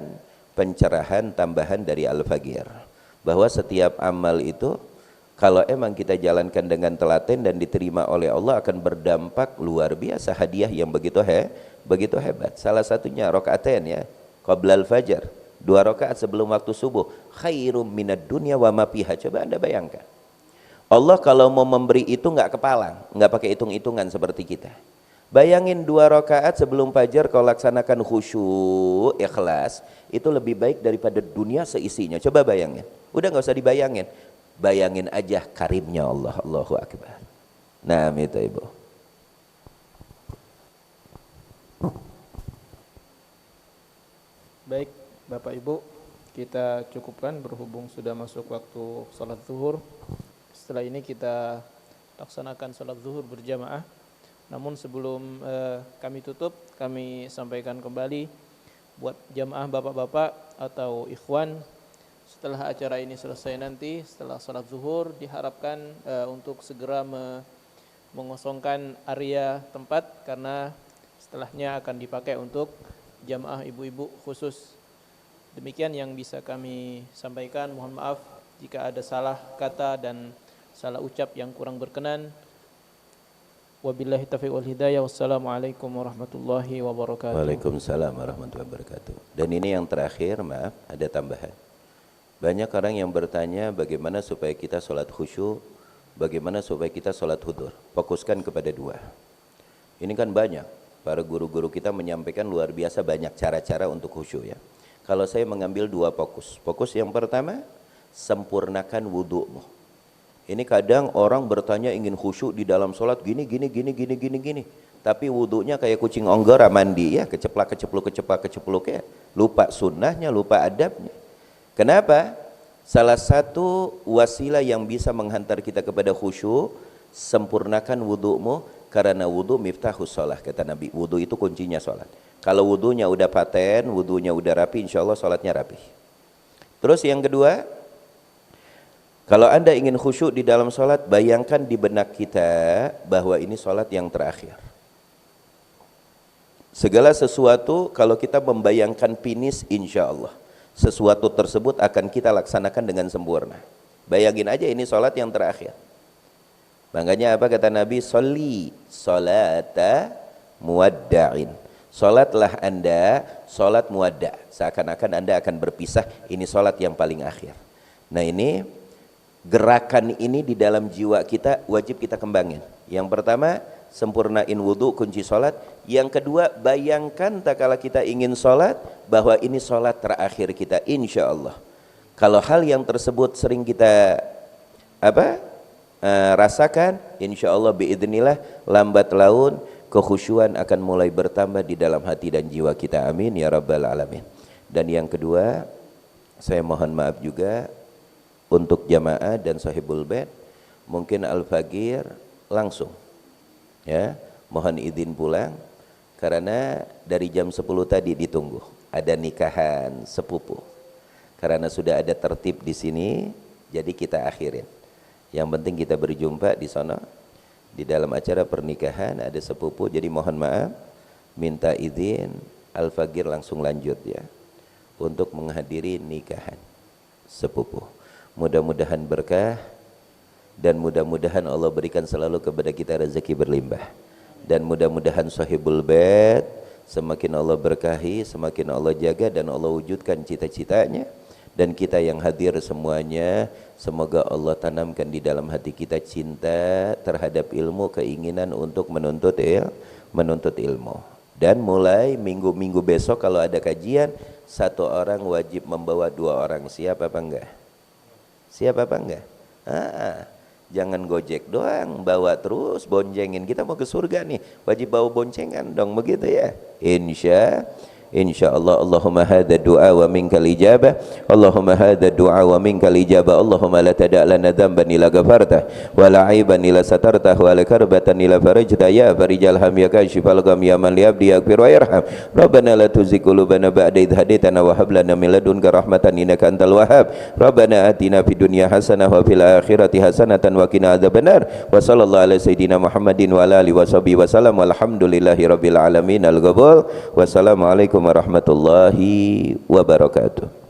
pencerahan tambahan dari Al-Fagir, bahwa setiap amal itu kalau emang kita jalankan dengan telaten dan diterima oleh Allah akan berdampak luar biasa, hadiah yang begitu hebat. Salah satunya rokaatain ya, qablal fajar, 2 rakaat sebelum waktu subuh, khairum minad dunya wa ma fiha. Coba Anda bayangkan, Allah kalau mau memberi itu nggak kepalang, nggak pakai hitung-hitungan seperti kita. Bayangin 2 rakaat sebelum fajar kau laksanakan khusyuk, ikhlas, itu lebih baik daripada dunia seisinya. Coba bayangin. Udah nggak usah dibayangin. Bayangin aja karimnya Allah. Allahu Akbar. Nah, itu Ibu. Baik, Bapak Ibu, kita cukupkan berhubung sudah masuk waktu salat zuhur. Setelah ini kita laksanakan salat zuhur berjamaah. Namun sebelum kami tutup, kami sampaikan kembali buat jamaah bapak-bapak atau ikhwan, setelah acara ini selesai nanti, setelah salat zuhur diharapkan untuk segera mengosongkan area tempat karena setelahnya akan dipakai untuk jamaah ibu-ibu khusus. Demikian yang bisa kami sampaikan. Mohon maaf jika ada salah kata dan salah ucap yang kurang berkenan. Wabillahi taufiq wal hidayah. Wassalamualaikum warahmatullahi wabarakatuh. Waalaikumsalam warahmatullahi wabarakatuh. Dan ini yang terakhir, maaf, ada tambahan. Banyak orang yang bertanya bagaimana supaya kita sholat khusyuk, bagaimana supaya kita sholat hudur. Fokuskan kepada 2. Ini kan banyak, para guru-guru kita menyampaikan luar biasa banyak cara-cara untuk khusyuk ya. Kalau saya mengambil 2 fokus. Fokus yang pertama, sempurnakan wudu'mu. Ini kadang orang bertanya ingin khusyuk di dalam sholat gini. Tapi wudunya kayak kucing onggora mandi ya, keceplak ya. Lupa sunnahnya, lupa adabnya. Kenapa? Salah satu wasilah yang bisa menghantar kita kepada khusyuk, sempurnakan wudumu, karena wudu miftahus sholat, kata Nabi. Wudu itu kuncinya sholat. Kalau wudunya udah paten, wudunya udah rapi, insya Allah sholatnya rapi. Terus yang kedua, Kalau Anda ingin khusyuk di dalam sholat, bayangkan di benak kita bahwa ini sholat yang terakhir. Segala sesuatu kalau kita membayangkan finish, insya Allah sesuatu tersebut akan kita laksanakan dengan sempurna. Bayangin aja ini sholat yang terakhir. Makanya apa kata Nabi? Sholli sholata muwadda'in. Sholatlah Anda sholat muwadda'. Seakan-akan Anda akan berpisah. Ini sholat yang paling akhir. Nah ini gerakan ini di dalam jiwa kita wajib kita kembangin. Yang pertama, sempurnain wudhu, kunci sholat. Yang kedua, bayangkan tak kala kita ingin sholat bahwa ini sholat terakhir kita, insya Allah. Kalau hal yang tersebut sering kita rasakan, insya Allah biidznillah lambat laun kekhusyuan akan mulai bertambah di dalam hati dan jiwa kita. Amin ya rabbal alamin. Dan yang kedua, saya mohon maaf juga untuk jamaah dan sahibul bait, mungkin al-fagir langsung ya, mohon izin pulang karena dari jam 10 tadi ditunggu ada nikahan sepupu. Karena sudah ada tertib di sini, jadi kita akhirin. Yang penting kita berjumpa di sana di dalam acara pernikahan ada sepupu, jadi mohon maaf, minta izin al-fagir langsung lanjut ya untuk menghadiri nikahan sepupu. Mudah-mudahan berkah dan mudah-mudahan Allah berikan selalu kepada kita rezeki berlimpah, dan mudah-mudahan sahibul bait semakin Allah berkahi, semakin Allah jaga dan Allah wujudkan cita-citanya, dan kita yang hadir semuanya semoga Allah tanamkan di dalam hati kita cinta terhadap ilmu, keinginan untuk menuntut ilmu. Dan mulai minggu-minggu besok kalau ada kajian, satu orang wajib membawa 2 orang. Siap apa enggak? Siap apa enggak? Jangan gojek doang, bawa terus, boncengin. Kita mau ke surga nih, wajib bawa boncengan dong, begitu ya. Insya Allah. Allahumma hadha du'a wa minkal ijabah. Allahumma hadha du'a wa minkal ijabah. Allahumma la tada' lana dhanban ila ghafartah wa la aiban ila satartah wa la karbatan ila farajtah ya farijal ham ya kashifal gham ya man li abdi yaghfir wa yarham. Rabbana la tuzigh qulubana ba'da idh hadaytana wa hab lana min ladunka rahmatan innaka antal wahhab. Rabbana atina fid dunya hasanah wa fil akhirati hasanatan wa qina adzabannar. Wa sallallahu ala sayidina Muhammadin wa ala alihi washabihi wasallam. Walhamdulillahi rabbil alamin. Al-qabul. Wassalamualaikum warahmatullahi wabarakatuh.